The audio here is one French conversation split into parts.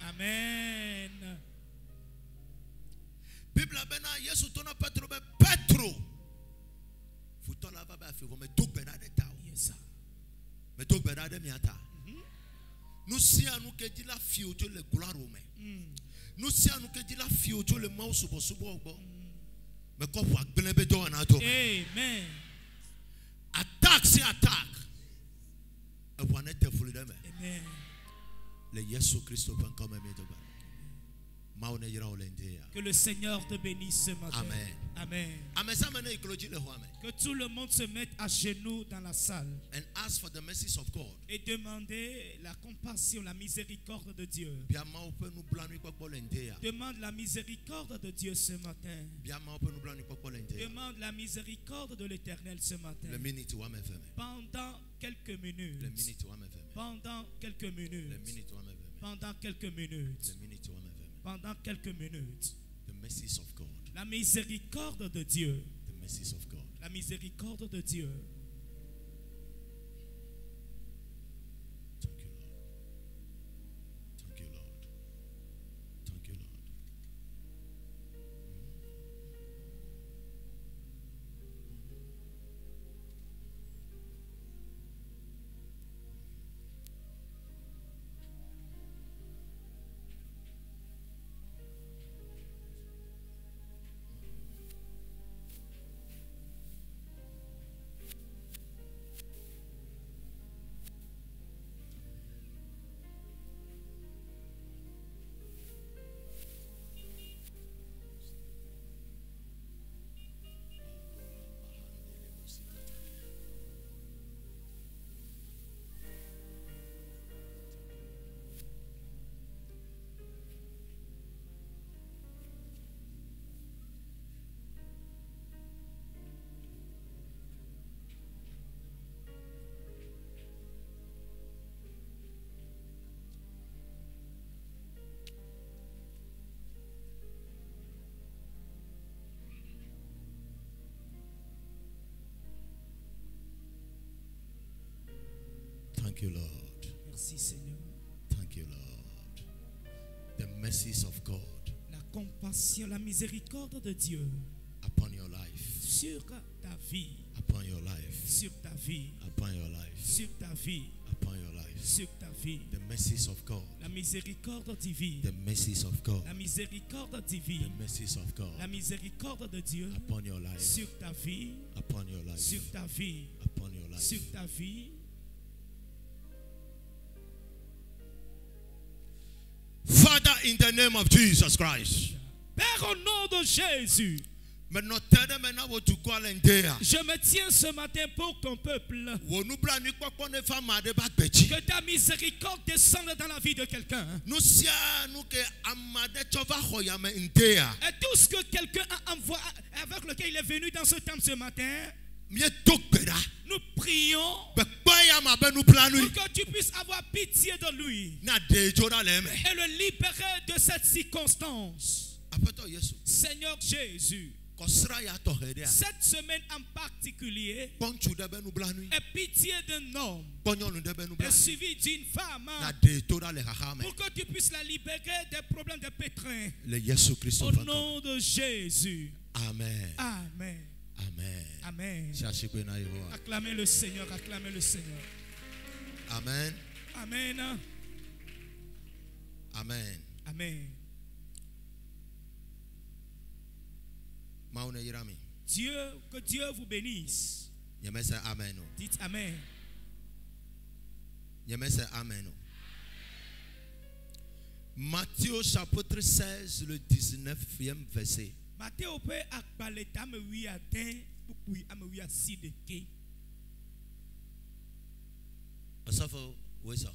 Amen. Bible bena Yesu tona Petro be Petro. Futo la ba ba fi me tok bena de ta. Yes sir. Me tok bena de miata. Nous si anu ke di la fi ojo le gloire o me. Nous si anu ke di la fi ojo le ma subo ogbo. Me ko wa gbele be do na to. Amen. Attack si attack. E wa ne te fulu de me. Amen. Le Yesu Christo pen comme me to ba. Que le Seigneur te bénisse ce matin. Amen. Amen. Que tout le monde se mette à genoux dans la salle. And ask for the mercies of God. Et demander la compassion, la miséricorde de Dieu. Demande la miséricorde de Dieu ce matin. Demande la miséricorde de l'Éternel ce matin. Pendant quelques minutes. Pendant quelques minutes. Pendant quelques minutes. Pendant quelques minutes. The mercies of God. La miséricorde de Dieu. The mercies of God. La miséricorde de Dieu. Thank you, Lord. Thank you, Lord. Thank you, Lord. Thank you, Lord. Merci Seigneur. Thank you, Lord. The mercies of God. La compassion, la miséricorde de Dieu. Upon your life. Sur ta vie. Upon your life. Sur ta vie. Upon your life. Sur ta vie. Upon your life. Sur ta vie. The mercies of God. La miséricorde divine. The mercies of God. La miséricorde The divine. mercies of God. La miséricorde de Dieu. Upon your life. Sur ta vie. Upon your life. Sur ta vie. Upon your life. Sur ta vie. Father, in the name of Jesus Christ. Père, au nom de Jésus. Je me tiens ce matin pour ton peuple. Que ta miséricorde descende dans la vie de quelqu'un. Et tout ce que quelqu'un a envoyé, avec lequel il est venu dans ce temple ce matin, nous prions pour que tu puisses avoir pitié de lui et le libérer de cette circonstance. Seigneur Jésus, cette semaine en particulier, aie pitié d'un homme et suivi d'une femme pour que tu puisses la libérer des problèmes de pétrin. Au nom de Jésus. Amen. Amen. Amen. Amen. Acclamez le Seigneur, acclamez le Seigneur. Amen. Amen. Amen. Amen. Dieu, que Dieu vous bénisse. Amen. Dites Amen. Amen. Matthieu chapitre 16, le 19e verset. Matthieu peut akbalé tame wi atin pour ame wi aside ke. Asafo wesa.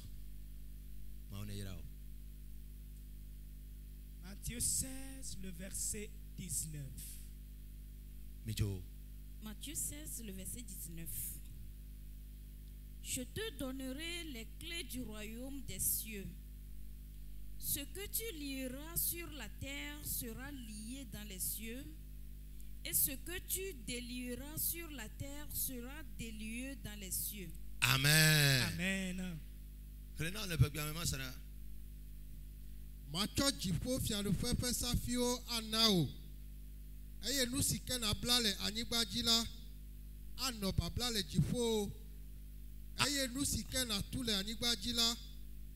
Matthieu 16, le verset 19. Matthieu 16, le verset 19. Je te donnerai les clés du royaume des cieux. Ce que tu lieras sur la terre sera lié dans les cieux, et ce que tu délieras sur la terre sera délié dans les cieux. Amen. Amen. Macho jifo fialu fefe safio anao. Eye nu sike na blale anyigbajila ano bablale jifo. Eye nu sike na tule anyigbajila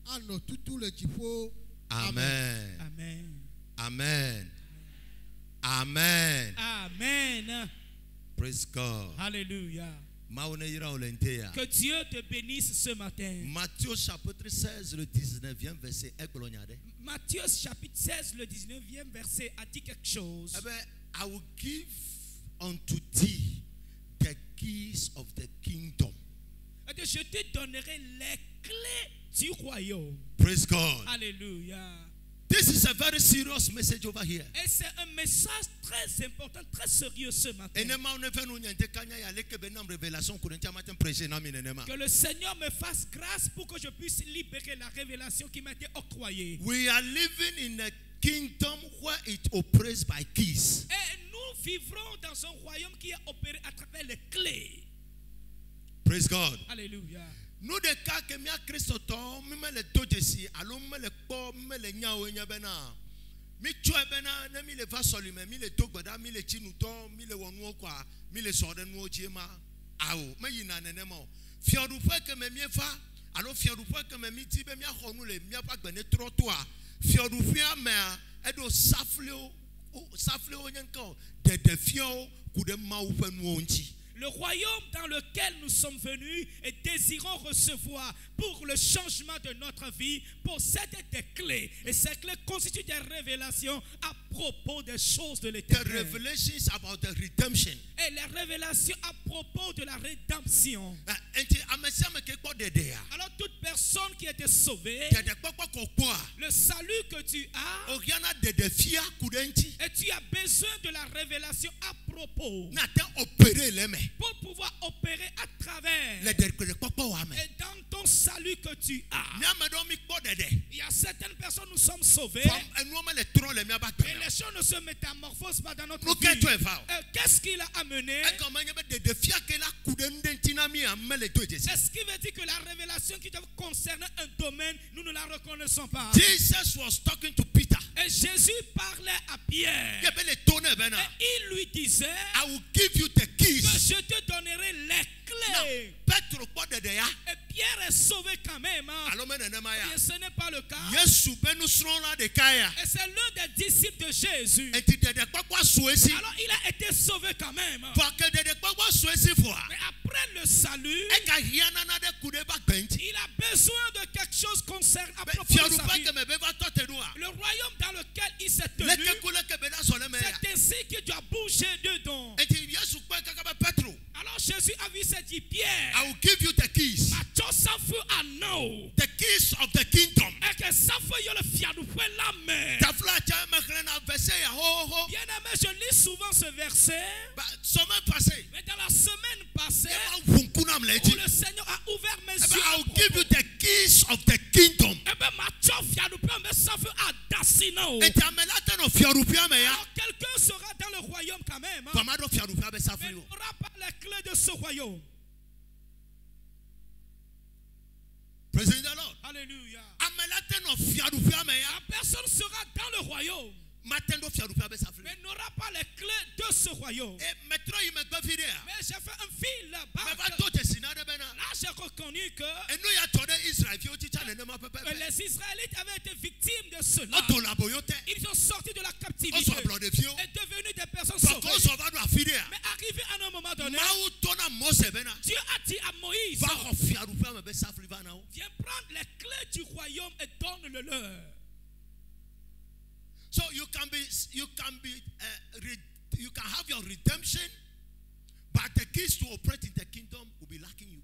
ano tutule jifo. Amen. Amen. Amen. Amen. Amen. Praise God. Alléluia. Que Dieu te bénisse ce matin. Matthieu chapitre 16, le 19e verset. Matthieu chapitre 16, le 19e verset a dit quelque chose. I will give unto thee the keys of the kingdom. Je te donnerai les clés du royaume. Praise God. Alléluia. This is a very serious message over here. Et c'est un message très important, très sérieux ce matin. Que le Seigneur me fasse grâce pour que je puisse libérer la révélation qui m'a été octroyée. We are living in a kingdom where it operates by keys. Et nous vivrons dans un royaume qui est opéré à travers les clés. Praise God. Alléluia. Nous de cas que mia Christo to mi me le dojesi alo me le po me le nyawo nya bena mi tso bena na mi le va soli me mi le dogbada mi le chinu to mi le wonu kwa mi le so de nu oje ma awo me yina nene mo fiodu fe ke me mi fa alo fiodu fe ke me mi ti be mi ahonu le mi apa gbene troto a fiodu fe ame a edo safleo nyanko de fio ku de ma wo fa nu onchi. Le royaume dans lequel nous sommes venus et désirons recevoir pour le changement de notre vie possède des clés. Et ces clés constituent des révélations à propos des choses de l'éternel. The revelations about the redemption. Et les révélations à propos de la rédemption. Alors toute personne qui a été sauvée, le salut que tu as, et tu as besoin de la révélation à propos pour pouvoir opérer à travers. Et dans ton salut que tu as, il y a certaines personnes, nous sommes sauvés, et les choses ne se métamorphosent pas dans notre vie. Qu'est-ce qu'il a amené? Est-ce qui veut dire que la révélation qui doit concerner un domaine, nous ne la reconnaissons pas? Jesus was talking to Peter. Et Jésus parlait à Pierre. Et il lui disait, I will give you the keys. Que je te donnerai les clés. Et Pierre est sauvé quand même. Et ce n'est pas le cas. Et c'est l'un des disciples de Jésus. Alors il a été sauvé quand même. Mais après le salut, il a besoin de quelque chose concernant à propos de sa vie. Le royaume dans lequel il s'est tenu, c'est ainsi qu'il doit bouger dedans. Alors Jésus a vu cette Pierre, I will give you the keys. The keys of the kingdom. Bien-aimé, je lis souvent ce verset. Mais dans la semaine passée, où le Seigneur a ouvert mes yeux, I will give you the keys of the kingdom. Alors quelqu'un sera dans le royaume quand même, mais n'aura pas les clés de ce royaume. Praise the Lord. Alléluia. La personne sera dans le royaume, mais n'aura pas les clés de ce royaume. Mais j'ai fait un fil là-bas. Là, j'ai reconnu que les Israélites avaient été victimes de cela. Ils sont sortis de la captivité et devenus des personnes sauvées. Mais arrivé à un moment donné, Dieu a dit à Moïse, viens prendre les clés du royaume et donne-le leur. So you can have your redemption, but the keys to operate in the kingdom will be lacking you.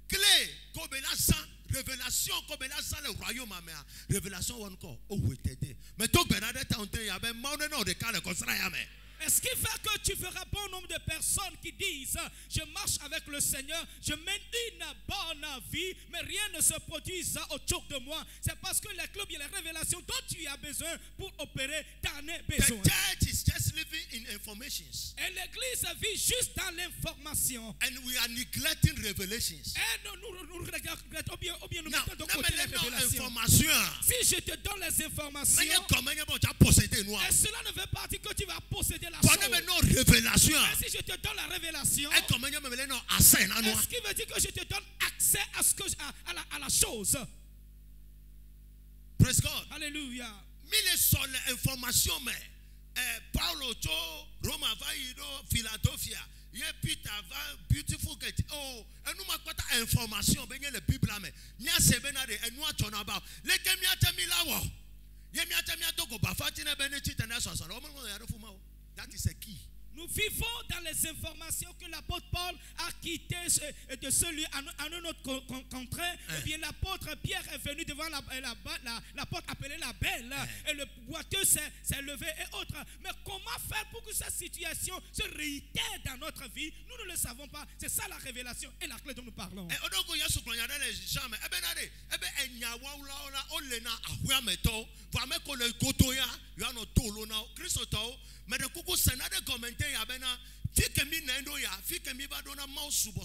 clé comme la sang, révélation comme la sang le royaume américain. Révélation on encore. Oh oui t'aider. Mais toi Bernadette t'as entendu ya ben moi non de calme comme ça ya mais. Est-ce qui fait que tu feras bon nombre de personnes qui disent je marche avec le Seigneur, je mène une bonne vie, mais rien ne se produit autour de moi? C'est parce que les clubs et les révélations dont tu as besoin pour opérer, tu en as besoin. The church is just living in informations. Et l'église vit juste dans l'information. And we are neglecting revelations. Et nous regrettons bien, ou bien nous Now, mettons de côté les révélations. information. Si je te donne les informations, et cela ne veut pas dire que tu vas posséder la chose. Révélation. Mais si je te donne la révélation, Est-ce qui veut dire que je te donne accès à la chose? Praise God. Alléluia. Mille sont les informations, mais Paulo, Roma, Philadelphia, Peter, beautiful get. Oh, et nous m'accorde information, ben le Bible mais nya se benade et nous attendons about. Les kemia tamilawo. Yemia tamia toko bafatina beneti tena soso. That is a key. Nous vivons dans les informations que l'apôtre Paul a quitté de celui à un autre contraire. Et bien l'apôtre Pierre est venu devant la porte appelée la Belle. Et le boiteux s'est levé et autres. Mais comment faire pour que cette situation se réitère dans notre vie? Nous ne le savons pas. C'est ça la révélation et la clé dont nous parlons. Mais de coucou sénade commenté ya bena fikemi nendo ya fikemi badona mouse subo.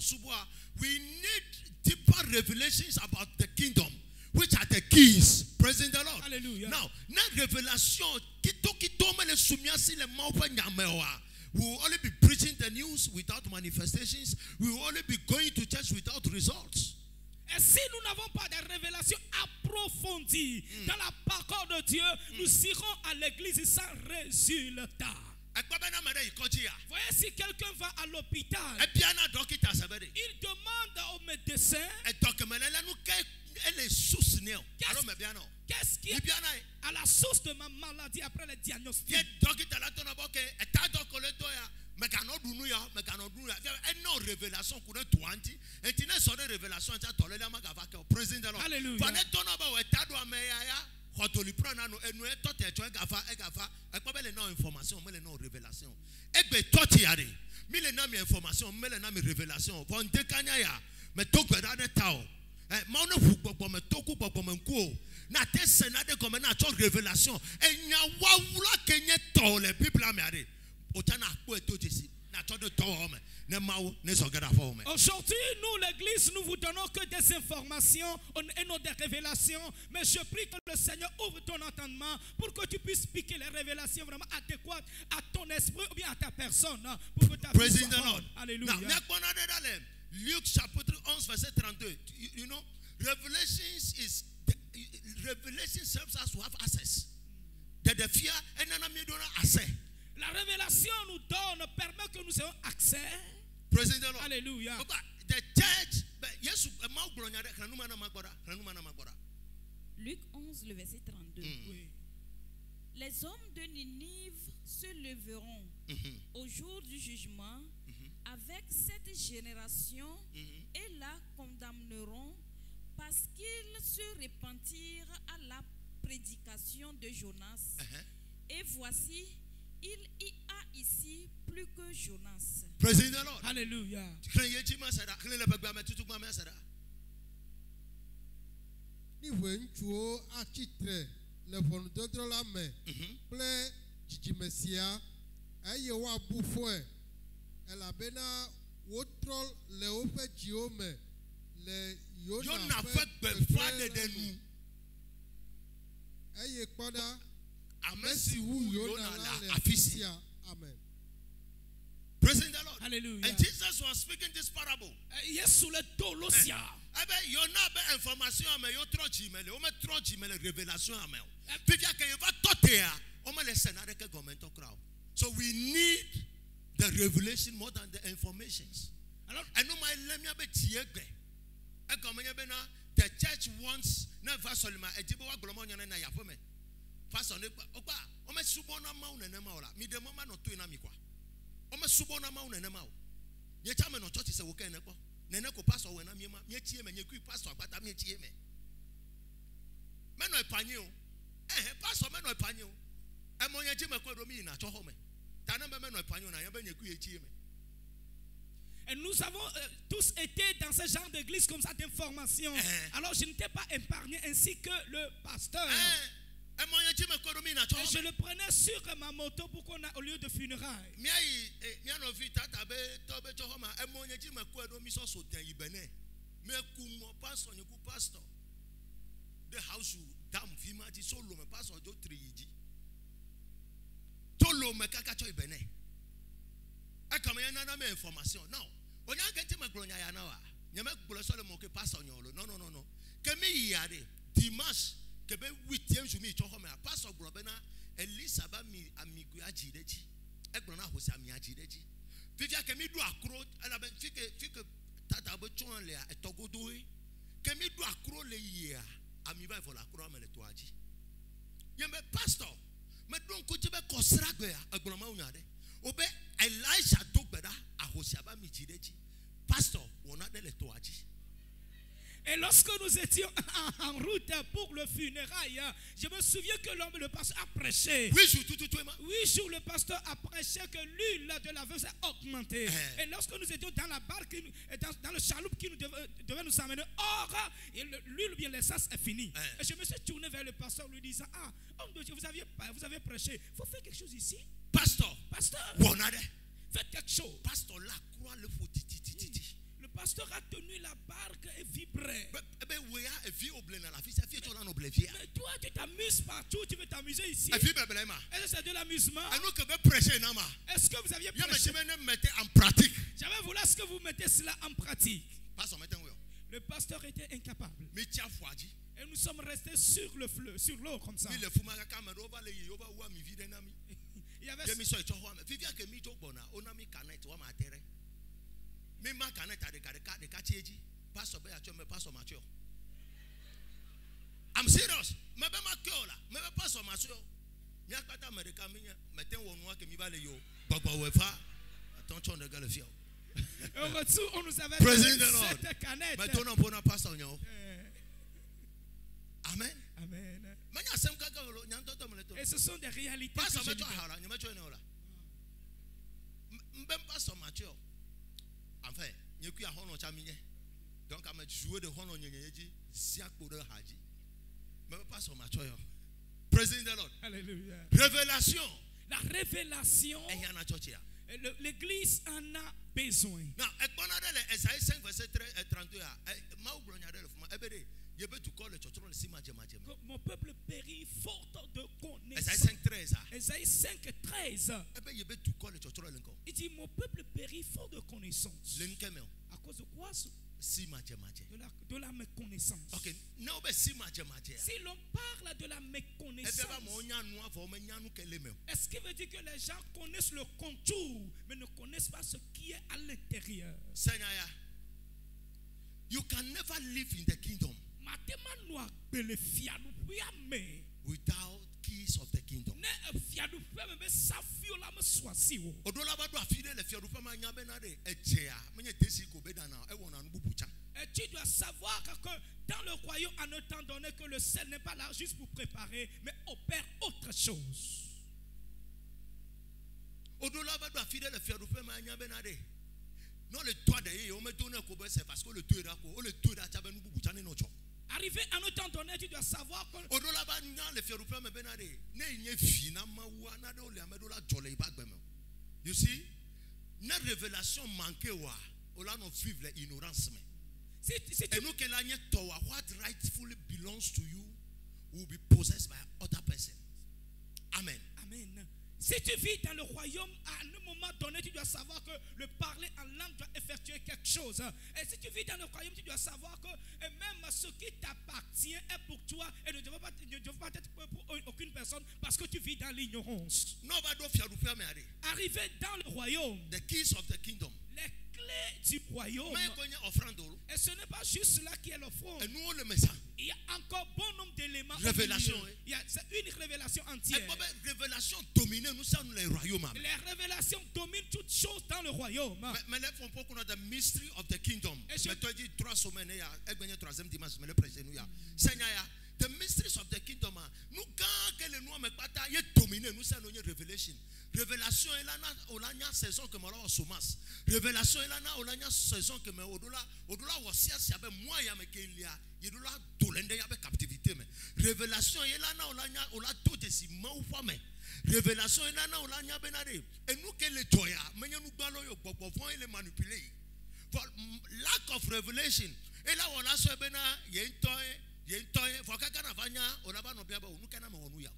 We need deeper revelations about the kingdom, which are the keys. Praise the Lord. Hallelujah. Now, na révélation kito me le soumia si le mauva nyamewa. We will only be preaching the news without manifestations. We will only be going to church without results. Et si nous n'avons pas de révélation approfondie dans la parole de Dieu, nous irons à l'église sans résultat. Voyez, si quelqu'un va à l'hôpital, il demande au médecin qu'est-ce qui est à la source de ma maladie après le diagnostic. Aujourd'hui, nous, l'église, nous vous donnons que des informations et non des révélations. Mais je prie que le Seigneur ouvre ton entendement pour que tu puisses piquer les révélations vraiment adéquates à ton esprit ou bien à ta personne. Pour que ta vie soit bonne. Alléluia. Luc chapitre 11 verset 32. You know, revelation serves us to have access. The fear and access. La révélation nous donne, permet que nous ayons accès. Praise the Lord. Alléluia. The church, yes, Luc 11, le verset 32. Oui. Les hommes de Ninive se leveront au jour du jugement avec cette génération et la condamneront parce qu'ils se repentirent à la prédication de Jonas. Et voici, il y a ici plus que Jonas. Praise the Lord. Alléluia. Niveau nchuo achitre le voluntodro la me ple chichimesia aye wa bufoe elabena wotrol le ofe jiome le yona fait befade de nous. aye kpoda Amesi wu yona la afisia. Amen. Praise the Lord. Hallelujah. And Jesus was speaking this parable. Yesu le dolosia. Yona be information ame yo trochi mele, o me trochi mele révélation ame. Pivia ke va totea, o me le senare ke gomento crowd. So we need the revelation more than the informations. Alors, enu ma lemia be tiegbe. E gomenye be na the church wants never solima ejibo wa golomo nyane na yafome. Pastor ne opa, o me subona ma unene ma ola. Mi de mama no to ina mi kwa. O me subona ma unene ma o. Ye chama no church se wo ken ne kwa. Nene ko pastor wena miema mietie me nyekui pastor agbata mietie me. Me no epanye o. Pastor me no epanye o. Emonye ji me ko do mi na cho ho me. Tana me no epanye o na ye be nyekui etie me. Et nous avons tous été dans ce genre d'église comme ça d'information. Alors je n'étais pas épargné ainsi que le pasteur. Et je le prenais sur ma moto pour qu'on a au lieu de funérailles. Non. On a gagné ma gloria ya na wa. Nyame gbolo so le mo ke pastor nyolo. No. Kemi yade dimanche ke be 8e jour mi cho ho me pastor gbolo be na Elisa ba mi amigu ajireji. E gbolo na hosi ami ajireji. Fifia kemi du akro ala be fike tata bo chon le etogodo e. Kemi du akro le yia ami ba fo la akro amele to aji. Yembe pastor me don ko je be kosra gbe ya gbolo ma unyade. Obe Elisha dogbeda ahosiaba mijireji. Pastor wona de le toaji. Et lorsque nous étions en route pour le funérail, je me souviens que le pasteur a prêché. 8 jours, le pasteur a prêché que l'huile de la veuve s'est augmentée. Et lorsque nous étions dans la barque, dans le chaloupe qui devait nous amener, or, l'huile bien l'essence est finie. Et je me suis tourné vers le pasteur lui disant, homme de Dieu, vous avez prêché. Il faut faire quelque chose ici. Pasteur, faites quelque chose. Pasteur, la croix le faut titi. Le pasteur a tenu la barque et vibrait. Mais toi, tu t'amuses partout, tu veux t'amuser ici. Est-ce que c'est de l'amusement? Est-ce que vous aviez prêché? En pratique. J'avais voulu ce que vous mettez cela en pratique. Le pasteur était incapable. Et nous sommes restés sur le fleuve, sur l'eau comme ça. Il y avait I'm serious. Au retour, on nous avait donné cette canette. Amen. Amen. Et ce sont des réalités que je dis. Enfin, donc, je vais jouer de honor. Praise the Lord. Alléluia. Révélation. La révélation. L'église en a besoin. Esaïe 5, verset 32. Mon peuple périt faute de connaissance. Esaïe 5, 13. Il dit mon peuple périt faute de connaissance. À cause de quoi? De la méconnaissance. Okay. Si l'on parle de la méconnaissance, est-ce qu'il veut dire que les gens connaissent le contour mais ne connaissent pas ce qui est à l'intérieur? You can never live in the kingdom without keys of the kingdom. Et tu dois savoir que dans le royaume, en ne t'en donner que le sel n'est pas là juste pour préparer, mais opère autre chose. Non, le toit d'ailleurs, on me donne un couvert, c'est parce que le toit est là. Arrivé à un temps donné, tu dois savoir que you see, notre révélation manquée, on a non vivre l'ignorance. Et nous, what rightfully belongs to you will be possessed by other person. Amen. Amen. Si tu vis dans le royaume, à un moment donné, tu dois savoir que le parler en langue doit effectuer quelque chose. Et si tu vis dans le royaume, tu dois savoir que même ce qui t'appartient est pour toi et ne devrait pas être pour aucune personne parce que tu vis dans l'ignorance. Arrivé dans le royaume, the keys of the kingdom, les clés du royaume, et ce n'est pas juste cela qui est l'offrande. Il y a encore bon nombre d'éléments. Révélation. Il y a une révélation entière. Révélation domine nous sommes les royaumes. Les révélations dominent toutes choses dans le royaume. Mais là, il faut qu'on a the mystery of the kingdom. Et je- Mais toi, dis 3 semaines, il y a un troisième dimanche, mais le président, Seigneur, the mysteries of the kingdom. Nous, quand que le nous mais pas ta, il domine nous sommes une révélation. Révélation est là, on a une saison que moi là au somas. Révélation est là, on a une saison que moi au-delà aussi c'est avec moi il y a mais qu'il y a au-delà tout l'endé il y a captivité mais révélation est là, on a tout des simons ou pas mais révélation est là, on a une benade et nous que les toya mais nous ballons yo pour les manipuler. For lack of revelation et là on a ce bena il y a une toy faut que na vanya on a pas no bien ba nous kana me ya.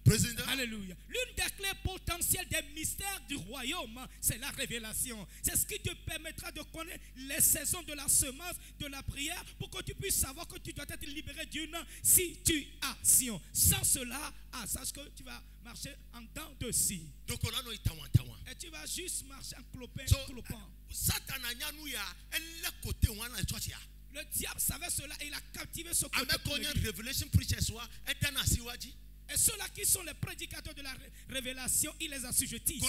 Président. Alléluia. L'une des clés potentielles des mystères du royaume, c'est la révélation. C'est ce qui te permettra de connaître les saisons de la semence, de la prière, pour que tu puisses savoir que tu dois être libéré d'une situation. Sans cela, sache que tu vas marcher en dents de scie. Donc on a no Et tu vas juste marcher en clopin, clopant. Satan a nous ya elle côté on a church ya. Le diable savait cela et il a captivé ce côté. Avec une revelation preacher soit est dans asiwaji. Et ceux-là qui sont les prédicateurs de la révélation, ils les assujettissent.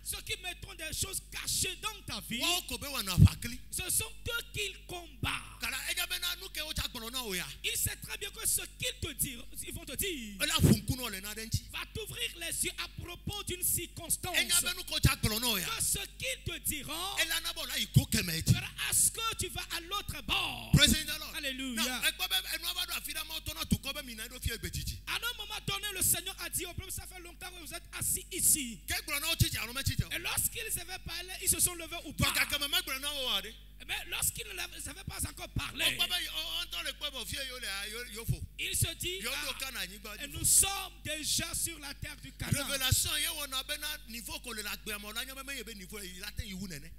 Ceux qui mettront des choses cachées dans ta vie, ce sont eux qu'ils combattent. Il sait très bien que ce qu'ils te diront, ils vont te dire, va t'ouvrir les yeux à propos d'une circonstance. Que ce qu'ils te diront fera à ce que tu vas à l'autre bord. Alléluia. À un moment donné, le Seigneur a dit au peuple, ça fait longtemps que vous êtes assis ici. Et lorsqu'ils avaient parlé, ils se sont levés ou pas. Mais lorsqu'ils ne avaient pas encore parlé, il se dit, et nous sommes déjà sur la terre du Canaan.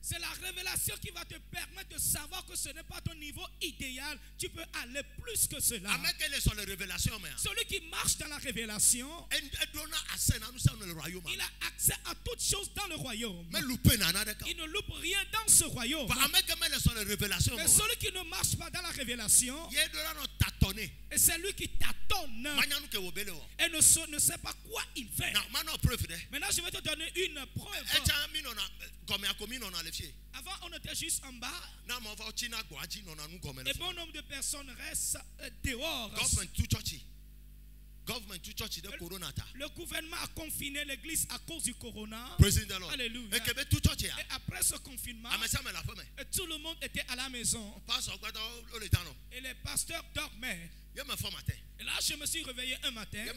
C'est la révélation qui va te permettre de savoir que ce n'est pas ton niveau idéal. Tu peux aller plus que cela. Celui qui marche dans la révélation, il a accès à toutes choses dans le royaume. Il ne loupe rien dans ce royaume. Mais celui qui ne marche pas dans la révélation, et c'est lui qui tâtonne et ne sait pas quoi il fait. Maintenant, je vais te donner une preuve. Avant, on était juste en bas. Et bon nombre de personnes restent dehors. Le gouvernement a confiné l'église à cause du corona. Alléluia. Et après ce confinement, et tout le monde était à la maison. Et les pasteurs dormaient. Et là, je me suis réveillé un matin et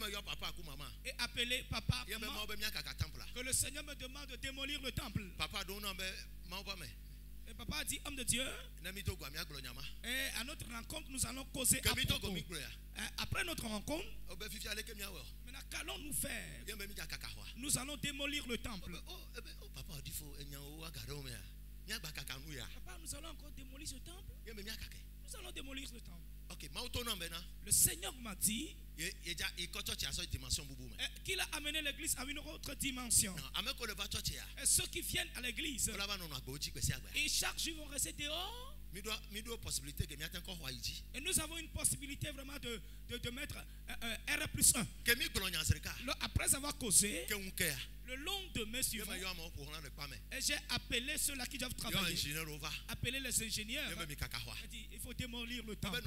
appelé papa, maman, que le Seigneur me demande de démolir le temple. Et papa a dit, homme de Dieu, et à notre rencontre, nous allons causer à propos. Après notre rencontre, maintenant, qu'allons-nous faire? Nous allons démolir le temple. Papa, nous allons encore démolir ce temple? Nous allons démolir ce temple. Le Seigneur m'a dit qu'il a amené l'église à une autre dimension. Et ceux qui viennent à l'église, et chaque jour vont rester dehors. Et nous avons une possibilité vraiment de mettre R+1. Après avoir causé, le lendemain suivant, et j'ai appelé ceux-là qui doivent travailler. Appelé les ingénieurs. Il dit, il faut démolir le temple.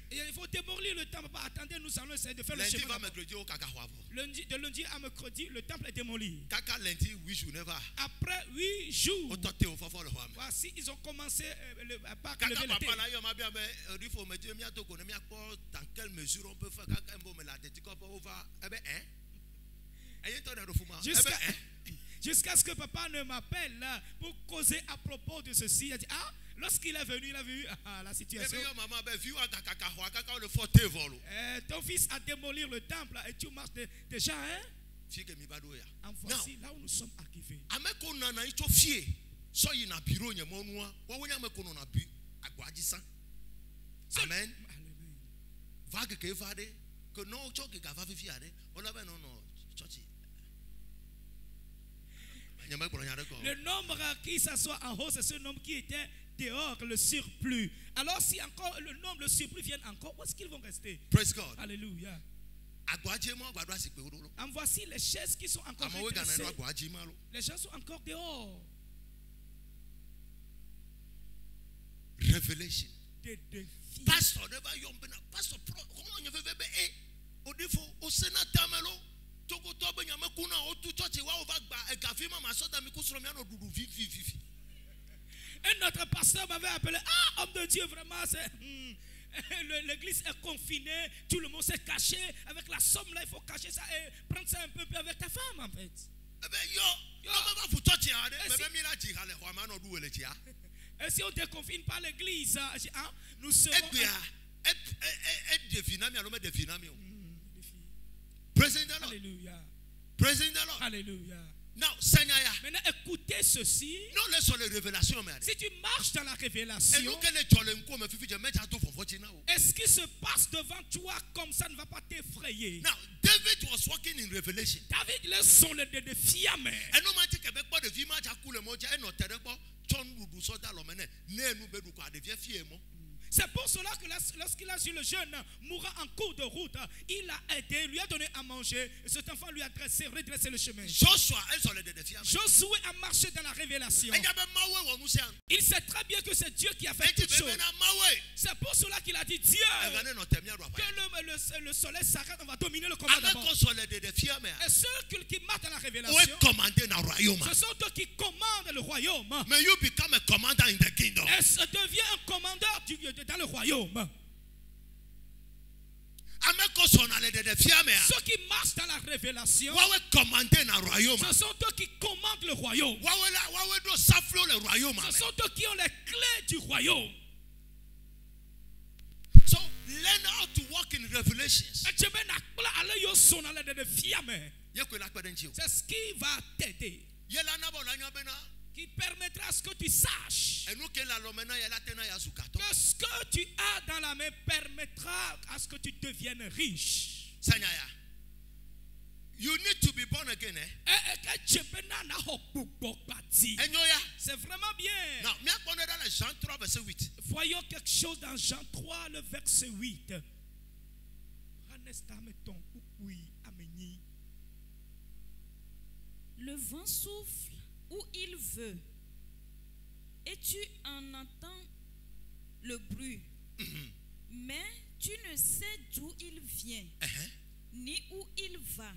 Et il faut démolir le temple. Attendez, nous allons essayer de faire le chemin. De lundi à mercredi, le temple est démoli. Après 8 jours, voici, ils ont commencé par lever le thé. Dans quelle mesure on peut faire jusqu'à ce que papa ne m'appelle là pour causer à propos de ceci. Il a dit, lorsqu'il est venu, il a vu la situation. Ton fils a démoli le temple et tu marches déjà, hein? En voici là où nous sommes arrivés. Amen. Le nombre qui s'assoit en haut, c'est ce nombre qui était dehors le surplus. Alors si encore le nombre, le surplus viennent encore, où est-ce qu'ils vont rester? Praise God. Alléluia. En voici les chaises qui sont encore redressées. Les gens sont encore dehors. Revelation. Des défis. Pastor, pastor, comment you veut be odifo osena tamelo toko tobe nyama kuna otu church wa ovagba e gafima masoda mi kusro mi anodudu vivi. Et notre pasteur m'avait appelé, ah, homme de Dieu, vraiment, c'est... L'église est confinée, tout le monde s'est caché. Avec la somme là, il faut cacher ça et prendre ça un peu avec ta femme en fait. Et si on ne déconfine pas l'église, nous serons... Alléluia. Alléluia. Now, maintenant, écoutez ceci. Si tu marches dans la révélation, et ce qui se passe devant toi comme ça ne va pas t'effrayer. Now, David was walking in revelation. David, le son de fiamme. C'est pour cela que lorsqu'il a su le jeune mourant en cours de route, il a aidé, lui a donné à manger. Et cet enfant lui a redressé le chemin. Josué a marché dans la révélation. Il sait très bien que c'est Dieu qui a fait toutes choses. C'est pour cela qu'il a dit Dieu, que le soleil s'arrête, on va dominer le combat d'abord. Et ceux qui marchent dans la révélation, ce sont eux qui commandent le royaume. May you become a commander in the kingdom. Et se devient un commandeur dans le royaume. Ceux qui marchent dans la révélation, ce sont eux qui commandent le royaume. Ce sont eux qui ont les clés du royaume. So learn how to walk in revelations. C'est ce qui va t'aider, qui permettra à ce que tu saches que ce que tu as dans la main permettra à ce que tu deviennes riche. You need to be born again. C'est vraiment bien. Now, dans Jean 3, verset 8. Voyons quelque chose dans Jean 3, le verset 8. Le vent souffle où il veut, et tu en entends le bruit, mais tu ne sais d'où il vient, ni où il va.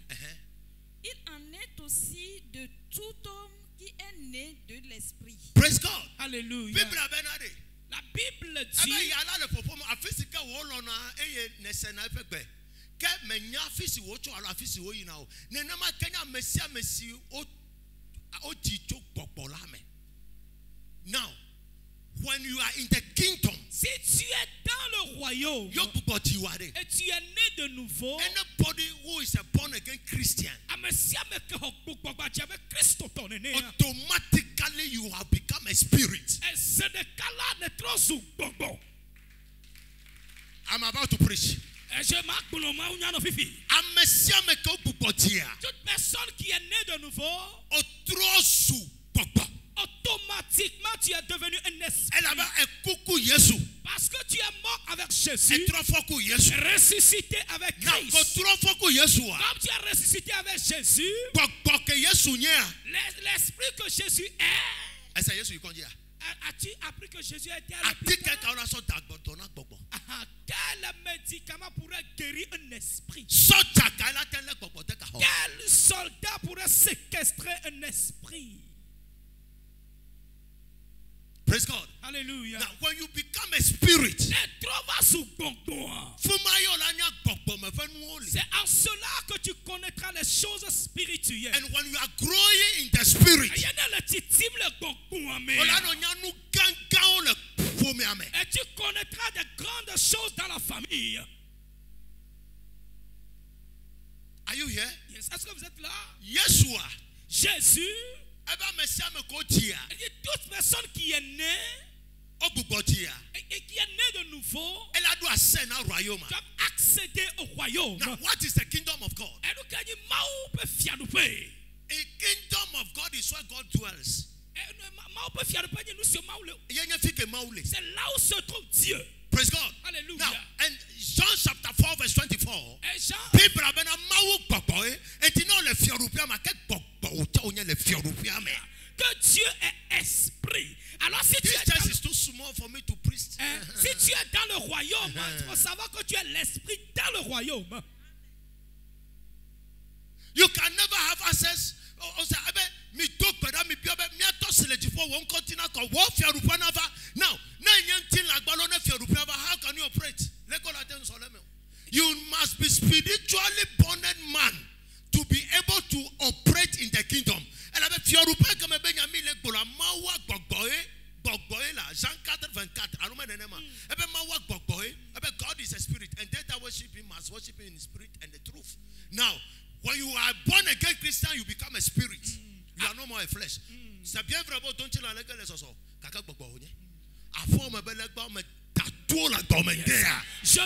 Il en est aussi de tout homme qui est né de l'esprit. Praise God. Alléluia. La Bible dit, now, when you are in the kingdom, si tu es dans le royaume et tu es né de nouveau, anybody who is a born again Christian, automatically you have become a spirit. I'm about to preach. Toute personne qui est née de nouveau, automatiquement tu es devenu un esprit. Parce que tu es mort avec Jésus, ressuscité avec Christ. Comme tu es ressuscité avec Jésus, l'esprit que Jésus est. As-tu appris que Jésus était à l'hôpital? Quel médicament pourrait guérir un esprit? Quel soldat pourrait séquestrer un esprit? Praise God. Alléluia. Now, when you become a spirit, c'est en cela que tu connaîtras les choses spirituelles. And when you are growing in the spirit, et tu connaîtras de grandes choses dans la famille. Are you here? Yes. Est-ce que vous êtes là? Yeshua. Jésus. Et toute personne qui est née et qui est née de nouveau doit accéder au royaume. Now, what is the kingdom of God? A kingdom of God is where God dwells. C'est là où se trouve Dieu. Praise God. Alléluia. Now, and John chapter 4 verse 24. People are bena mawu gbogbo et ti no le fiorupia ma ke gbogbo o onye le fiorupia me. Que Dieu est esprit. Alors si this church is too small for me to preach. Si tu es dans le royaume, il faut savoir que tu es l'esprit dans le royaume. You can never have access. Now, how can you operate? You must be spiritually born man to be able to operate in the kingdom. God is a spirit, and they that worship him must worship him in spirit and the truth. Now, when you are born again Christian, you become a spirit. You are no more a flesh. Je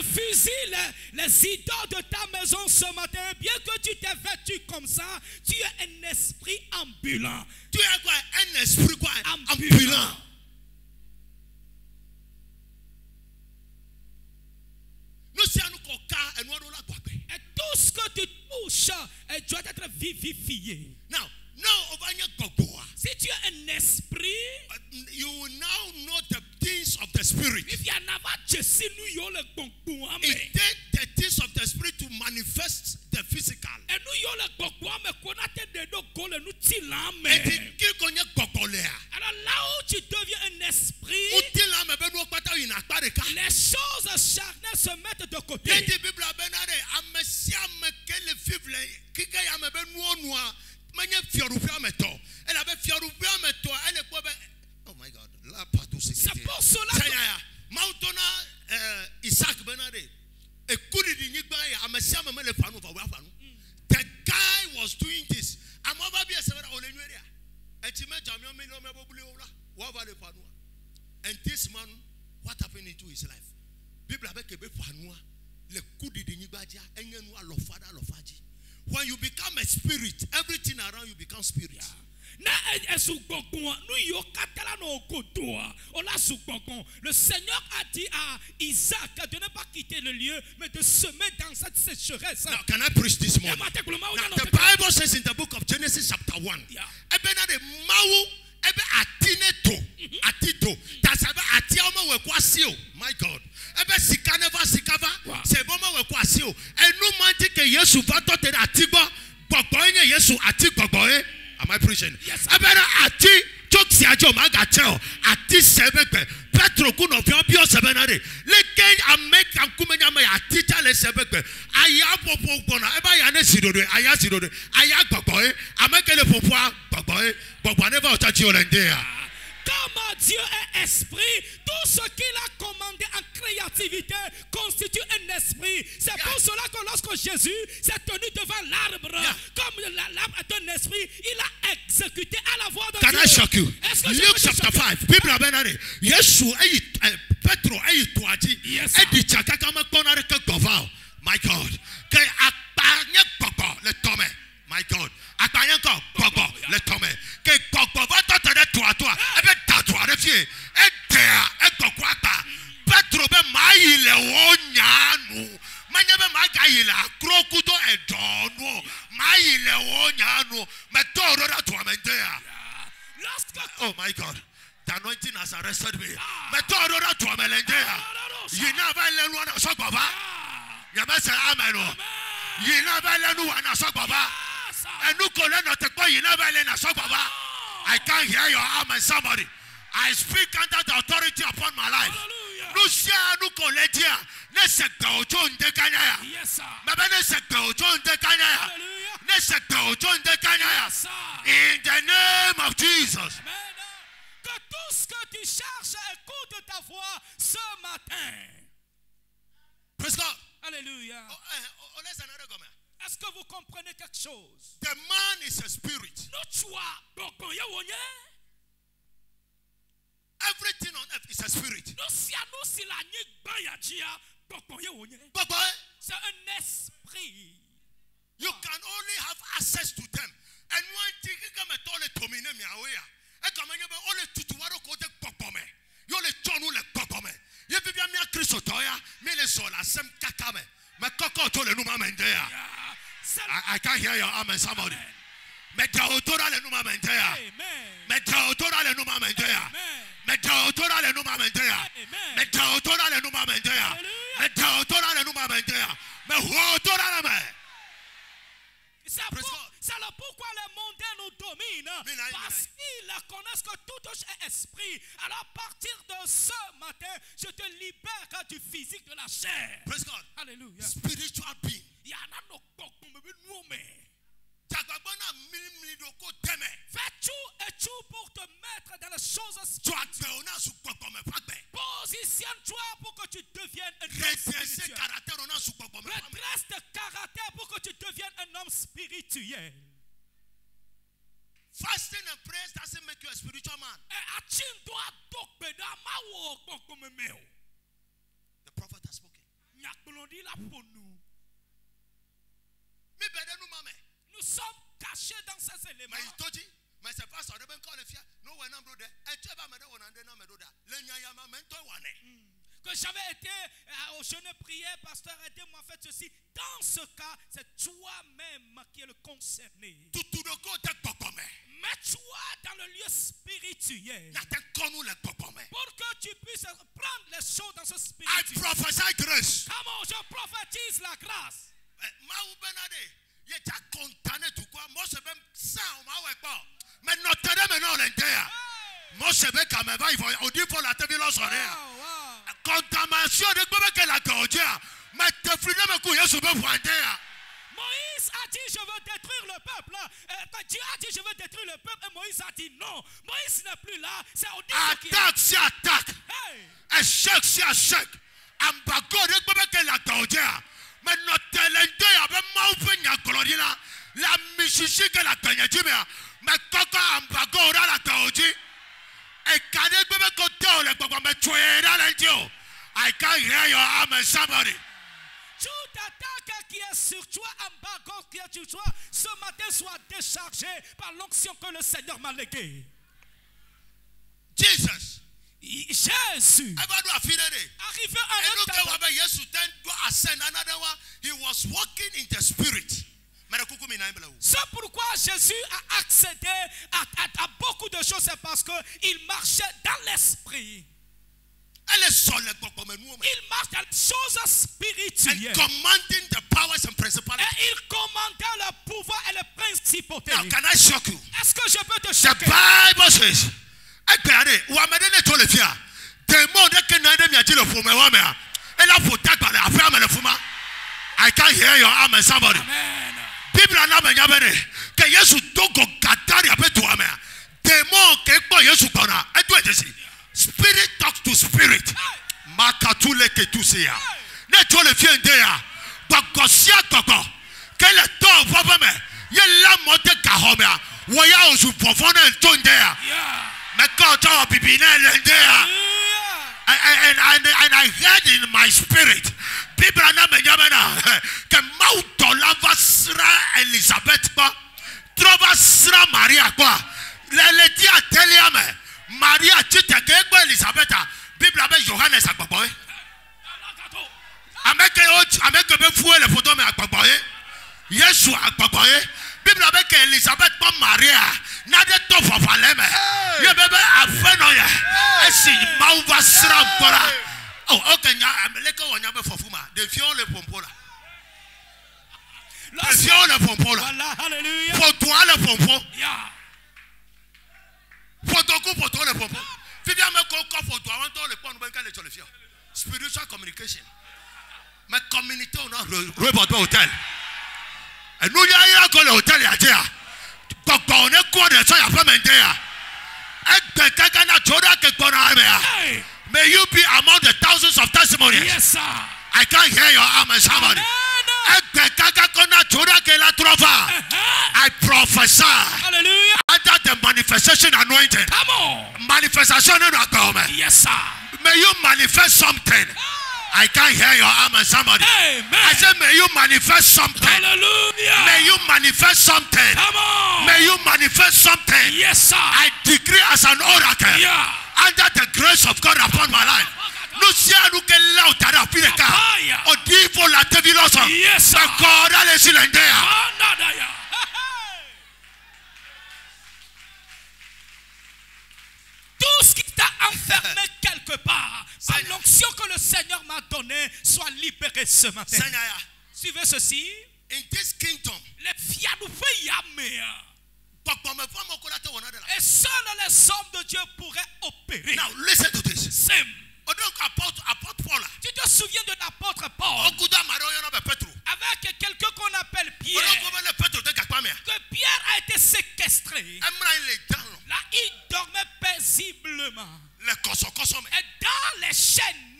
fusille les idoles de ta maison ce matin. Bien que tu t'es vêtu comme ça, tu es un esprit ambulant. Tu es quoi? Un esprit quoi? Ambulant. Et tout ce que tu touches doit être vivifié. Now, si tu es un esprit, you will now know the things of the spirit. It takes the things of the spirit to manifest the physical. Alors là où tu deviens un esprit, les choses charnelles se mettent de côté. Oh my God. C'est pour cela the guy was doing this. And this man, what happened into his life? When you become a spirit, everything around you becomes spirit. Le Seigneur a dit à Isaac de ne pas quitter le lieu, mais de semer dans cette sécheresse. Now, can I preach this morning? Now, the Bible says in the book of Genesis chapter 1, my God. Am I preaching? Yes. Petro kuno bio sebenare leke ameka kumenya ma atita le sebekbe aya popo bona eba ya ne sidodo aya gbogbo ameka le popo gbogbo never otachi olendea. Comme Dieu est esprit, tout ce qu'il a commandé en créativité constitue un esprit. C'est pour cela que lorsque Jésus s'est tenu devant l'arbre, comme l'arbre est un esprit, il a exécuté à la voix de Dieu. Can I shock you? Luke chapter 5. People are benare. Yesu Petro tuaji. Edi chaka kama konare ke govao. My God. Ke akpanye gbogbo le tome. My God. Akpanye ko gbogbo le tome. Ke gbogbo va to tere toa. Ebe tatwa re fie. Edea gbogbo akpa. Petro be mai le wonyanu. Manyebe magayi la krokudo edono. Mai le wonyanu. Metoro ra toa mendea. Oh my God. The anointing has arrested me. Metoro ra toa melendea. You never learn one so baba. You must say amen. You never learn one so baba. And you call not the boy, you never learn a so baba. I can't hear your amen, somebody. I speak under the authority upon my life. Lucia Nukoletia, Neseko John de Canaya. Yes, sir. Mabeneseko John de Canaya. Neseko John de Canaya. In the name of Jesus. Que tout ce que tu cherches écoute ta voix ce matin. Praise God. Alléluia. Est-ce que vous comprenez quelque chose? The man is a spirit. Everything on earth is a spirit. C'est un esprit. You can only have access to them. And one thing come at all to me, Et comme on le tutuaro côté pokome. Yo le chonu le pokome. Ye bibia mi Kristo toya, mi le sola sem kakame. Me koko to le numa mendea. I can't hear your amen somebody. Me autora le numa mendea. Me autora le numa mendea. Me autora le numa mendea. Me autora le numa mendea. Me autora le numa mendea. Me autora le me. C'est pourquoi le mondain nous domine. Parce qu'ils connaissent que tout est esprit. Alors à partir de ce matin, je te libère du physique, de la chair. Praise God. Alléluia. Spiritual being. Fais tout et tout pour te mettre dans les choses spirituelles. Positionne-toi pour que tu deviennes un homme spirituel. Redresse tes caractères pour que tu deviennes un homme spirituel. Fasting and prayer doesn't make you a spiritual man. The prophet has spoken. Nous sommes cachés dans ces éléments. Que j'avais été au jeûne prière, pasteur, aidez-moi à faire ceci. Dans ce cas, c'est toi-même qui est le concerné. Mets-toi dans le lieu spirituel. Pour que tu puisses prendre les choses dans ce spirituel. I prophesy grace. Comment je prophétise la grâce. Moïse a dit je veux détruire le peuple. Dieu a dit je veux détruire le peuple. Et Moïse a dit non. Moïse n'est plus là. C'est au Attaque, c'est attaque. Échec, c'est échec. Mais notre lente avait mauvais gloria la musique que la tanyajimia mais koko ambago ora la taoji e kade bebe koto le papa me tuera la dio. I can't hear your amen somebody. Toute attaque qui est sur toi, embargo qui est sur toi, ce matin soit déchargé par l'onction que le Seigneur m'a léguée. Jesus. Jésus. Arrivé à un temps. He was walking in the spirit. C'est pourquoi Jésus a accédé à beaucoup de choses, c'est parce qu'il marchait dans l'esprit. Il marche dans les choses spirituelles. And commanding the powers and principalities. Et il commandait le pouvoir et les principautés. Now can I shock you? Est-ce que je peux te choquer? The Bible says. I can't hear your amen somebody. People are not que Yesu dogo katari abetu ame. Demon ke po Yesu kona. Edu ejesi. Spirit talks to spirit. Makatule ke tu se ya. Ne to le fie nde ya. Gogosia gogo. Ke le to papa me. Ye la mote ka home ya. Wo ya osu fofona nto nde ya. Me ko to bibi na le nde ya. And I heard in my spirit. People are not menyamena. Que mauto lava sra Elizabeth ba. Trova sra Maria ba. Le dia teliame. Maria chite ke gbo Elizabeth. Bible abe Johannes agboboy. Ameke be fue le photo me agboboy. Yesu agboboy. Bible abe ke Elizabeth ba Maria. Na de to fafaleme. Ye bebe afeno ye. Esi mauva sra bora. Oh, okay, ameleka wanyame fofuma. De fion le pompola. De fion le pompola. Hallelujah. Pour toi le pompo. Pour toi le pompo. Fibia me koko pour toi on le pon benka le fion. Spiritual communication. Mais communauté on a rebord hotel. Et nous ya ko le hotel ya dia. Koko on est quoi de ça ya pas mentea. Et de kaka na choda ke kona ame. May you be among the thousands of testimonies. Yes, sir. I can't hear your amen, somebody. I prophesy. Hallelujah. Under the manifestation anointing. Come on. Manifestation in our government. Yes, sir. May you manifest something. I can't hear your amen, somebody. Amen. I said, may you manifest something. Hallelujah. May you manifest something. Come on. May you manifest something. Yes, sir. I decree as an oracle, Yeah. under the grace of God upon my life. Yes, sir. Tout ce qui t'a enfermé quelque part, par l'onction que le Seigneur m'a donnée, soit libéré ce matin. Suivez ceci. In this kingdom, les fiadoufés yamea. Et seuls les hommes de Dieu pourraient opérer. Now listen to this. Same. Tu te souviens de l'apôtre Paul avec quelqu'un qu'on appelle Pierre. Que Pierre a été séquestré. Là, il dormait paisiblement. Et dans les chaînes,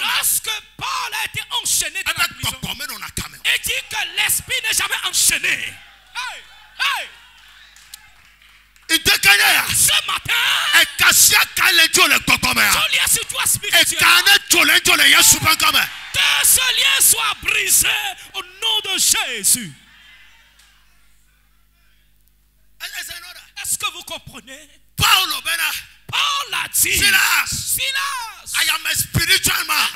lorsque Paul a été enchaîné dans la prison, il dit que l'esprit n'est jamais enchaîné. Hey, hey. Ce matin, je lien sur toi spirituellement. Que ce lien soit brisé au nom de Jésus. Est-ce que vous comprenez? Paul a dit, Silas, I am a spiritual man.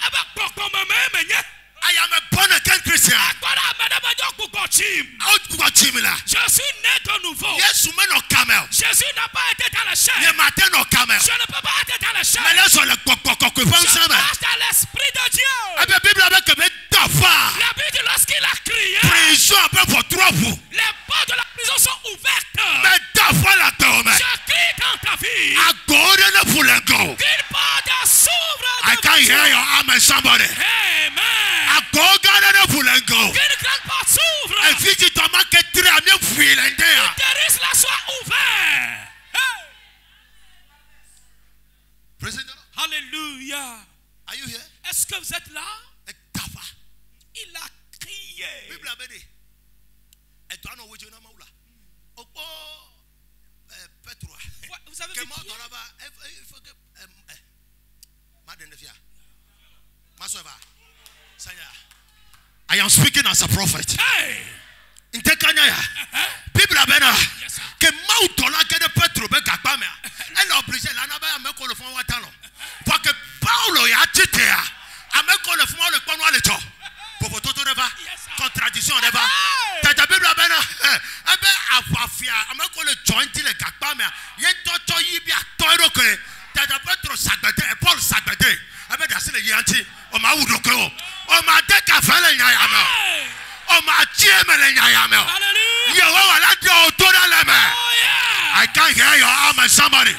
I am a born again Christian. Je suis né de nouveau. Jésus n'a pas été dans la chair. Je ne peux pas être dans la chair. Je marche dans l'esprit de Dieu. La Bible dit lorsqu'il a crié, les portes de la prison sont ouvertes. Je crie dans ta vie qu'une porte s'ouvre. I can't hear your amen, somebody. Amen. Qu'une grande porte s'ouvre. Que la soit ouvert. Alléluia. Are you here? Est-ce que vous êtes là? Il a crié. Vous avez vu I am speaking as a prophet. Hey. People are better. Que Mautola que de Petro be kakpame. Elle a obligé la na ba me ko le fon watalo. Parce que Paulo ya titea. Ame ko le fon le pon wale to. Popo toto deba. Contradiction deba. Tata Bible bena. Ebe afafia ame ko le jointi le kakpame. Yen toto yi bi atoro ke. Tata Petro sagbete et Paul sagbete. Ebe da se le yanti. O ma wudo ko. O ma de ka fele nya me. O ma chieme le nya me. I can't hear your amen, somebody.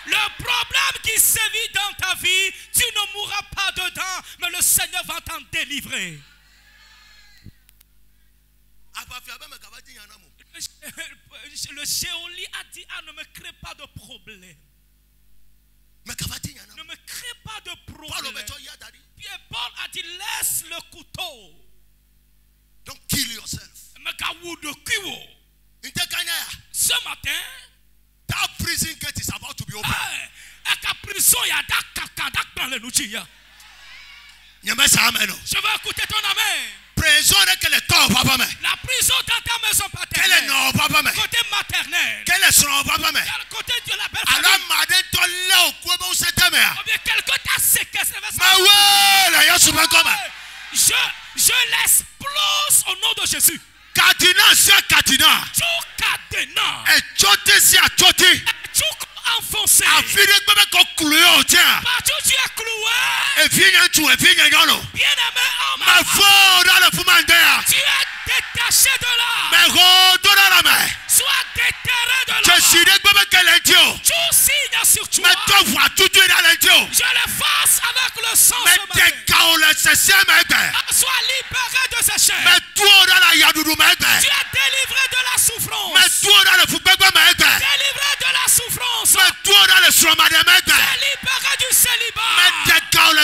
Le problème qui sévit dans ta vie, tu ne mourras pas dedans, mais le Seigneur va t'en délivrer. Le Géoli a dit, ne me crée pas de problème. Ne me crée pas de problème. Pierre Paul a dit, laisse le couteau. Don't kill yourself. Ce matin, that prison gate is about to be open. Je veux écouter ton amen. La prison dans ta maison paternelle. Côté maternel. Côté de la belle famille. Ou bien quelqu'un t'a séquestré. Je l'explose au nom de Jésus. Katina. Tout cadenas. Tout enfoncé. Partout tu es cloué. Bien-aimé homme. Tu es détaché de là. Sois déterré de là. Tout signe sur toi. Je le fasse avec le sang ce matin. Sois libéré de ces chaînes. Tu es délivré de la souffrance. Délivré de la souffrance. Libéré du célibat. Libéré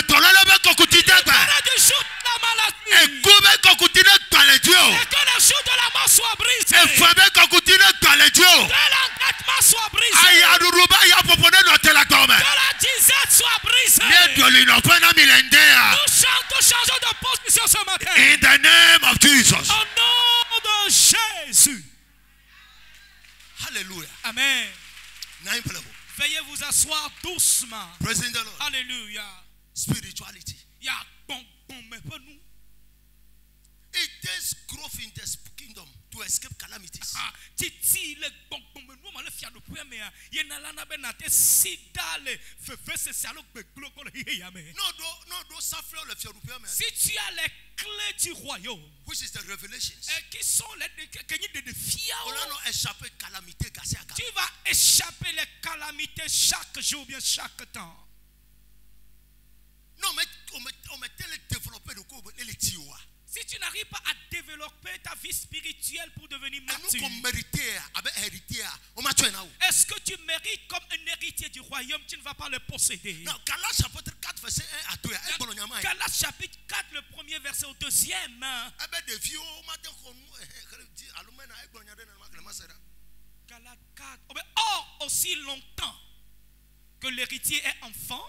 du joug de la maladie. Et que le joug de la mort soit brisé. De l'endettement soit brisé. la disette soit brisée. Nous changeons de position ce matin. In the name of Jesus. Au nom de Jésus. Hallelujah. Amen. Veuillez vous asseoir doucement. Praising the Lord. Alléluia. Spirituality. It takes growth in the kingdom to escape calamities. No, si tu as les clés du royaume, which is the revelations, qui sont les calamité, tu vas échapper les calamités chaque jour, bien chaque temps. Non, mais on met développer le corps, les tios. Si tu n'arrives pas à développer ta vie spirituelle pour devenir mature, est-ce que tu mérites comme un héritier du royaume, tu ne vas pas le posséder? Non, Galates chapitre 4 verset 1 à 2. Galates chapitre 4 le premier verset au deuxième. Galates 4. Or, aussi longtemps que l'héritier est enfant,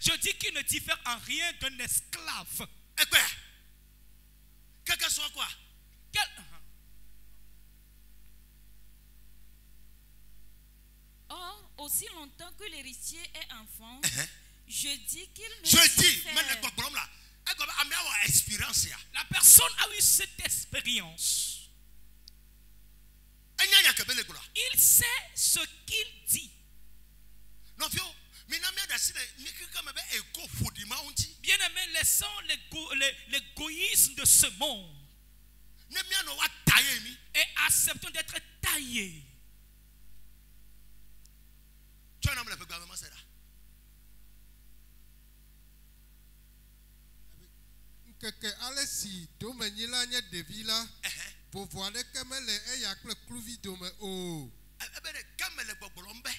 je dis qu'il ne diffère en rien d'un esclave. Quel que soit quoi? Or, aussi longtemps que l'héritier est enfant, je dis qu'il ne la personne a eu cette expérience. Il sait ce qu'il dit. Bien aimé, laissons l'égoïsme de ce monde et acceptons d'être taillés. Keke alesi domenyila nye devila vovo ale kemele eya kple kluvi dome o kemele gbɔgblɔmbe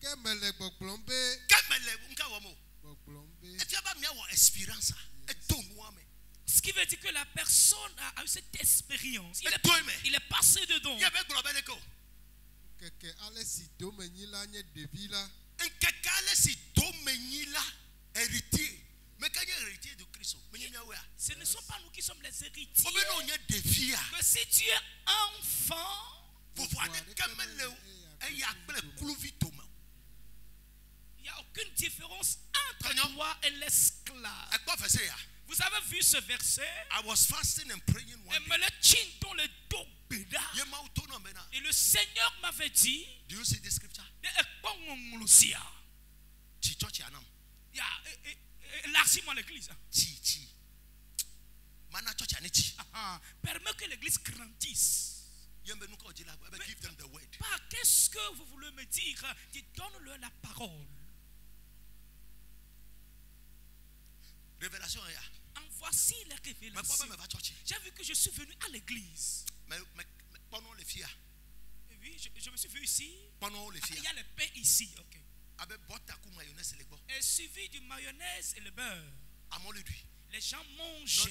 kemele gbɔgblɔmbe kemele nkawɔmo gbɔgblɔmbe efiaba miawɔ experience eto nuame. Ce qui veut dire que la personne a eu cette expérience. Il est passé dedans. Keke alesi domenyila nye devila nkeke alesi domenyila héritier. Mais quand il y a héritier de Christ, ce ne sont pas nous qui sommes les héritiers. Que si tu es enfant, il n'y a aucune différence entre toi et l'esclave. Vous avez vu ce verset? I was fasting and praying one day. Et le Seigneur m'avait dit, do you see this scripture? Élargis-moi l'église. Permets que l'église grandisse. Pas qu'est-ce que vous voulez me dire? Donne-leur la parole. Révélation. En voici les révélations. J'ai vu que je suis venu à l'église. Oui, je me suis vu ici. Il y a le pain ici. Ok. Et suivi du mayonnaise et le beurre. Les gens mangeaient.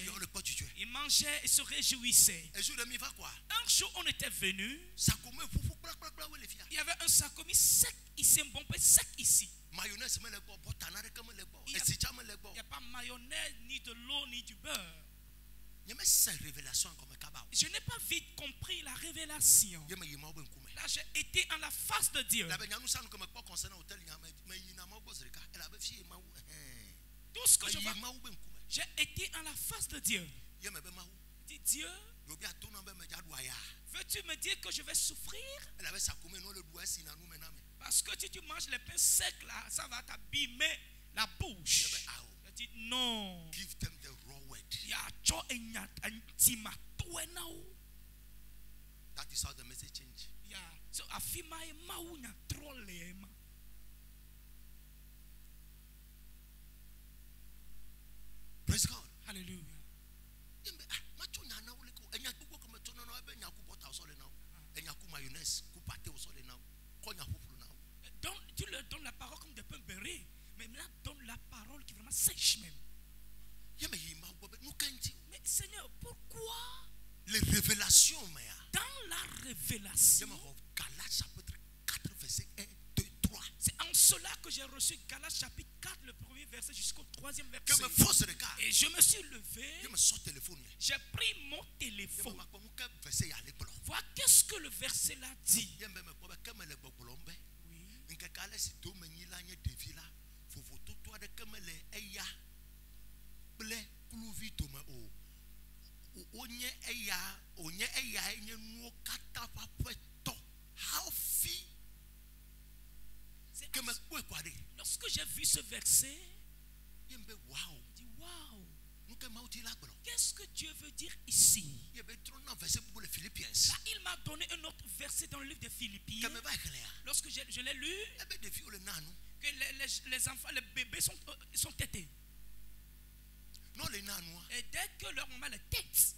Ils mangeaient et se réjouissaient. Un jour, on était venu. Il y avait un sakomi sec ici, un bon pain sec ici. Il n'y a pas mayonnaise, ni de l'eau, ni du beurre. Je n'ai pas vite compris la révélation. Là, j'ai été en la face de Dieu. Tout ce que je vois, j'ai été en la face de Dieu. Dis Dieu, veux-tu me dire que je vais souffrir? Parce que si tu manges les pains secs là, ça va t'abîmer la bouche. Je dis non. Give them the raw word. That is how the message change. So afima maunya trolema. Praise God. Hallelujah. Tu leur donnes la parole comme des pains beurrés, mais là donne la parole qui est vraiment sèche même. Mais Seigneur, pourquoi les révélations dans la révélation que j'ai reçu Galates chapitre 4, le premier verset jusqu'au 3e verset. Que me force de cas. Et je me suis levé. Je me sors téléphone. J'ai pris mon téléphone. Vois qu'est-ce que le verset là dit. Lorsque j'ai vu ce verset, je me dis waouh. Qu'est-ce que Dieu veut dire ici? Là, il m'a donné un autre verset dans le livre des Philippiens. Lorsque je l'ai lu, que les enfants, les bébés sont têtés. Et dès que leur maman les tête,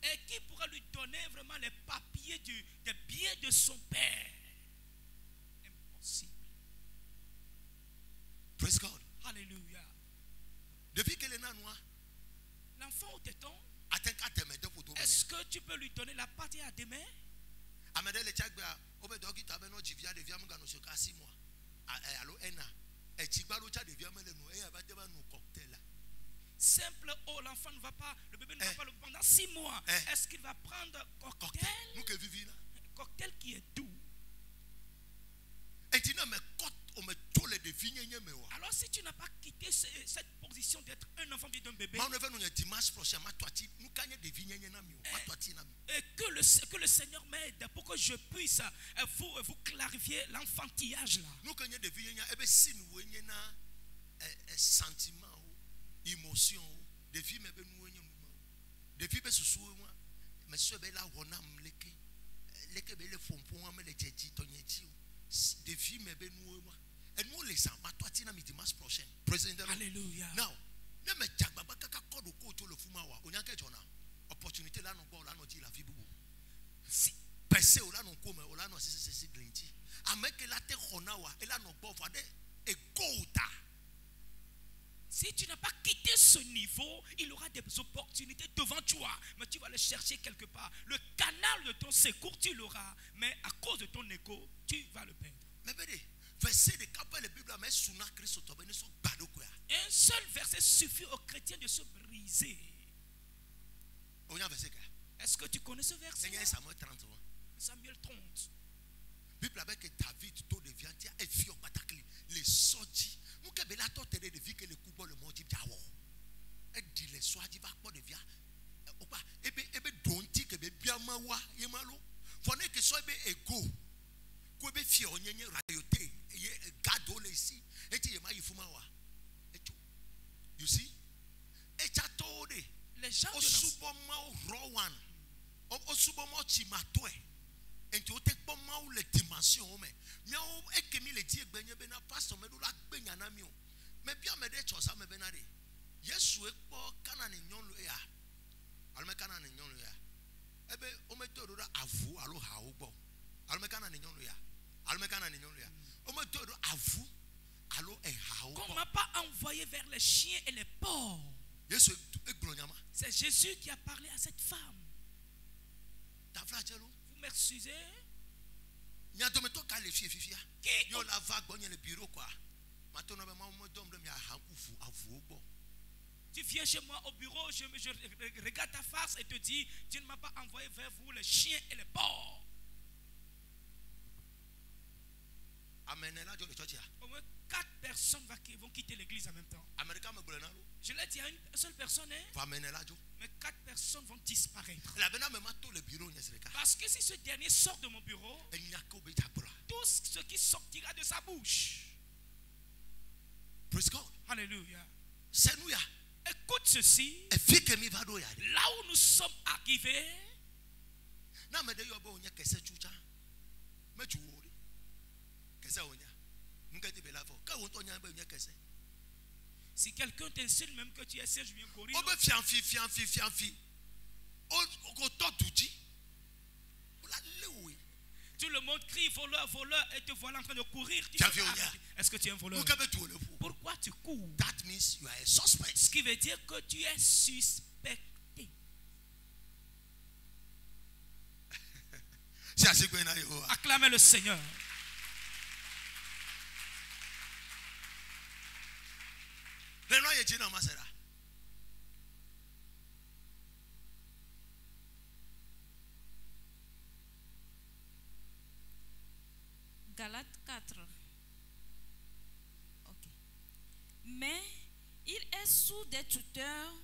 et qui pourra lui donner vraiment les papiers des biens de son père? Impossible. Praise God. Alléluia. Depuis que les nanois, l'enfant au téton, est-ce que tu peux lui donner la partie à des mains? Simple, oh l'enfant ne va pas, le bébé ne va pas le prendre pendant 6 mois. Est-ce qu'il va prendre cocktail? Cocktail qui est doux. Alors si tu n'as pas quitté cette position d'être un enfant d'un bébé, et que le Seigneur m'aide pour que je puisse vous clarifier l'enfantillage là. Sentiment, émotion, des filles des filles Alléluia. Now, opportunité là non là non la vie beaucoup. Si percé là non comme là non c'est glinti. Avec la terre honawa et là non bon fade et kota. Si tu n'as pas quitté ce niveau, il aura des opportunités devant toi. Mais tu vas les chercher quelque part. Le canal de ton secours, tu l'auras. Mais à cause de ton égo, tu vas le perdre. Un seul verset suffit aux chrétiens de se briser. Est-ce que tu connais ce verset? Samuel 30. Bible avec David tout devient et fio patakli les sorties nous que bela to télé de vie que le couple le monde diawo et dit les sorties va pas devient opa ebe donti que be biama wa yemalo fone que so ebe ego ko be fio nyenye rayote ye gado le si eti yema yifuma wa echo you see echa to de les gens de osuboma rowan osuboma chimatoe. Et tu as pas mal les dimensions, mais et que mi les dit benye bena pastor me la benya na mi o me bia me de chosa me benade yesu e po kana ne nyon lo ya alme kana ne nyon lo ya ebe o me to do avu alo ha o gbo alme kana ne nyon lo ya alme kana ne nyon lo ya o me to do avu alo e ha o gbo. Qu'on m'a pas envoyé vers les chiens et les porcs. Yesu e glonyama. C'est Jésus qui a parlé à cette femme. Ta flagelo m'excusez. Qui yo la vague bonne le bureau quoi. Maintenant tu viens chez moi au bureau, je regarde ta face et te dis, Dieu ne m'a pas envoyé vers vous les chiens et les porcs. Amen. Au moins 4 personnes vont quitter l'église en même temps. Je l'ai dit à une seule personne, mais 4 personnes vont disparaître. Parce que si ce dernier sort de mon bureau, tout ce qui sortira de sa bouche. Praise God. Alléluia. Alléluia. Écoute ceci. Là où nous sommes arrivés, si quelqu'un t'insulte même que tu es sage, je viens courir. Tout le monde crie voleur, voleur, et te voilà en train de courir. Est-ce que tu es un voleur? Pourquoi tu cours? That means you are a suspect. Ce qui veut dire que tu es suspecté. Acclamez le Seigneur. Galates 4. Ok. Mais il est sous des tuteurs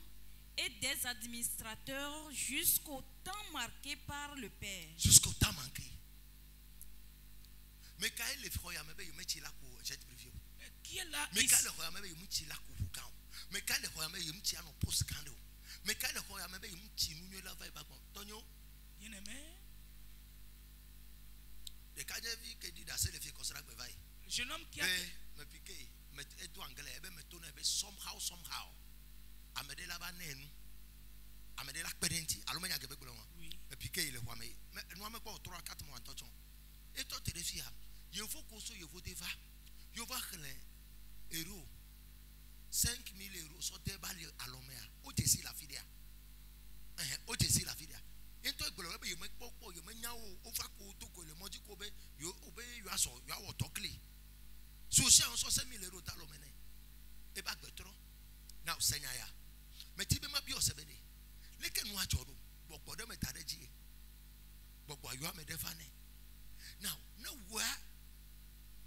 et des administrateurs jusqu'au temps marqué par le Père. Jusqu'au temps marqué. Mais quand il est froid, il met la cour, j'ai prévu. Qui est là? Mais quand le roi m'a dit la cour, mais quand le roi m'a dit un poste scandale. Mais quand le roi m'a dit nous la va pas Tonio. Bien aimé. Le cas de vie qui dit d'assez les filles comme ça va. Le jeune homme qui a me piqué, me tout anglais, me tourner somehow. Amede la banenu. Amede la pedenti. Alors mais il y a quelque chose. Me piqué le roi mais nous avons pas 3-4 mois en touchant. Et toi tu es fier. Il faut qu'on soit, il faut déva. Il faut que les héros 5 000 euros sont déballés à l'homme. Où tu es la fille? Où tu es la fille? Et toi, you make popo, you make now over to go, le modi kobe, you obey, you are so, you are tokli. So, she also send me the road alomene. A back betro. Now, Senyaya. Metibe ma bio sebede. Leken watch or book for them at Tareji. But why you are medefane. Now, no where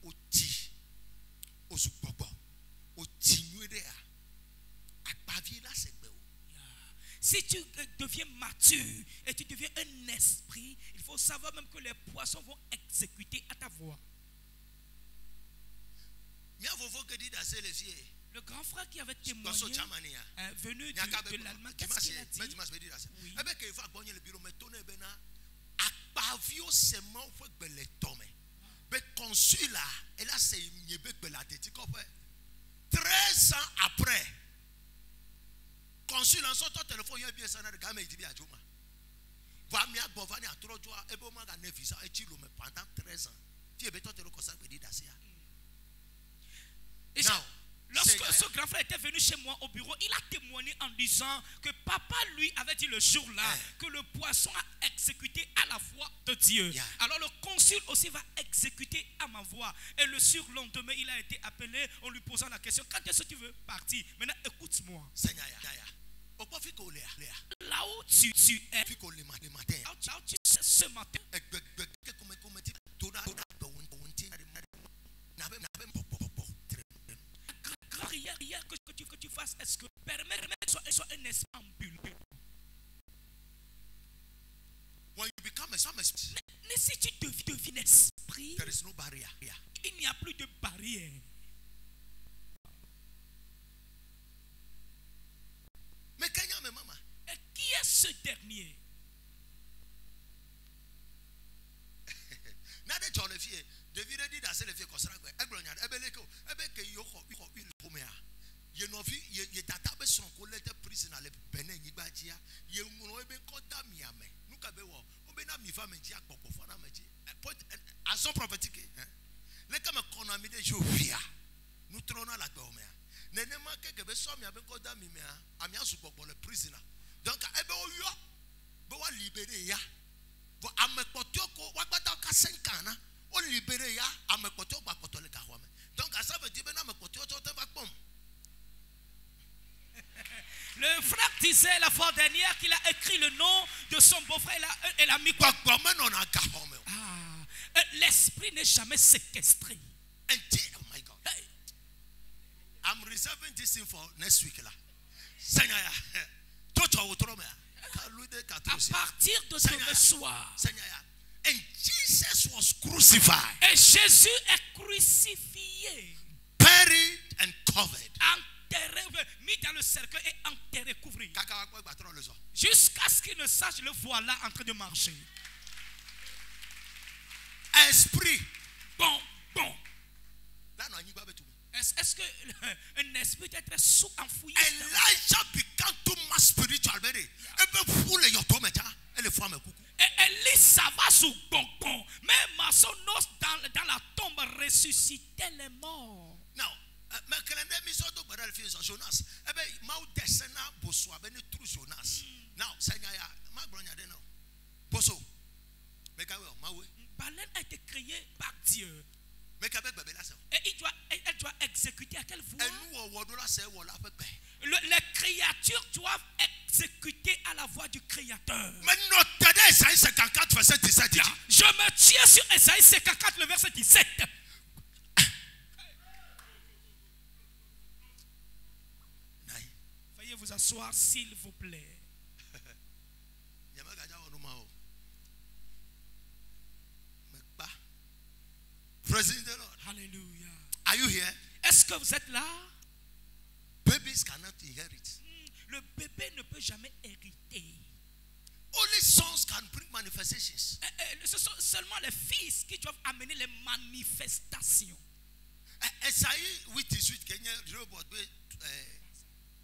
Oti Osupopo Otinurea at Pavila Sebeo. Si tu deviens mature et tu deviens un esprit, il faut savoir même que les poissons vont exécuter à ta voix. Le grand frère qui avait témoigné venu de l'Allemagne, qu'est-ce qu'il a dit? Oui. Mais consul là, et là c'est une 13 ans après. Consul en son téléphone, il y a bien ça dans le gamin, il dit bien à Joma. Vamia Bovani a trop joué, et bon, maga nevisa, et tu l'as pendant 13 ans. Tu es béton, tu le consacres, dit d'assia. Lorsque ce grand frère était venu chez moi au bureau, il a témoigné en disant que papa lui avait dit le jour-là que le poisson a exécuté à la voix de Dieu. Alors le consul aussi va exécuter à ma voix. Et le surlendemain, il a été appelé en lui posant la question: quand est-ce que tu veux partir? Maintenant, écoute-moi. Là où tu es, là où tu sais ce matin, rien que tu fasses, est-ce que permettre soit un esprit ambulé? Mais si tu deviens esprit, il n'y a plus de barrière. Et qui est ce dernier? Nous trouvons la gomme. Nenema que somme a bien coda mimea, amia support pour le prisoner. Donc, ebe oyo, bo libéré ya. Bo amekotoko, wakata ka 5 ans, on libéré ya, amekotoko bakoto le kahwame. Donc, ça veut dire ben amekotoko te va pom. Le frère disait la fois dernière qu'il a écrit le nom de son beau-frère et l'a mis quoi? L'esprit n'est jamais séquestré. Oh my God. Hey. I'm reserving this thing for next week. À partir de demain soir. And Jesus was crucified. Et Jésus est crucifié. Buried and covered. Enterré, mis dans le cercueil et enterré, couvert. Jusqu'à ce qu'il ne sache le voilà en train de marcher. Esprit. Bon. Est-ce qu'un esprit peut être sous-enfoui? Elijah became too much spiritual. Et Élie va sous bonbon. Mais Maçonnos dans la tombe ressuscitait les morts. Now, Jonas. Baleine a été créée par Dieu. Et elle doit exécuter à quelle voix? Les créatures doivent exécuter à la voix du Créateur. Je me Appuyez sur Esaïe 54, le verset 17. Veuillez vous asseoir, s'il vous plaît. Praise the Lord. Alléluia. Are you here? Est-ce que vous êtes là? Babies cannot inherit. Le bébé ne peut jamais hériter. Only sons can bring manifestations. Ce sont seulement les fils qui doivent amener les manifestations. Esaïe 8:18 Kenya robot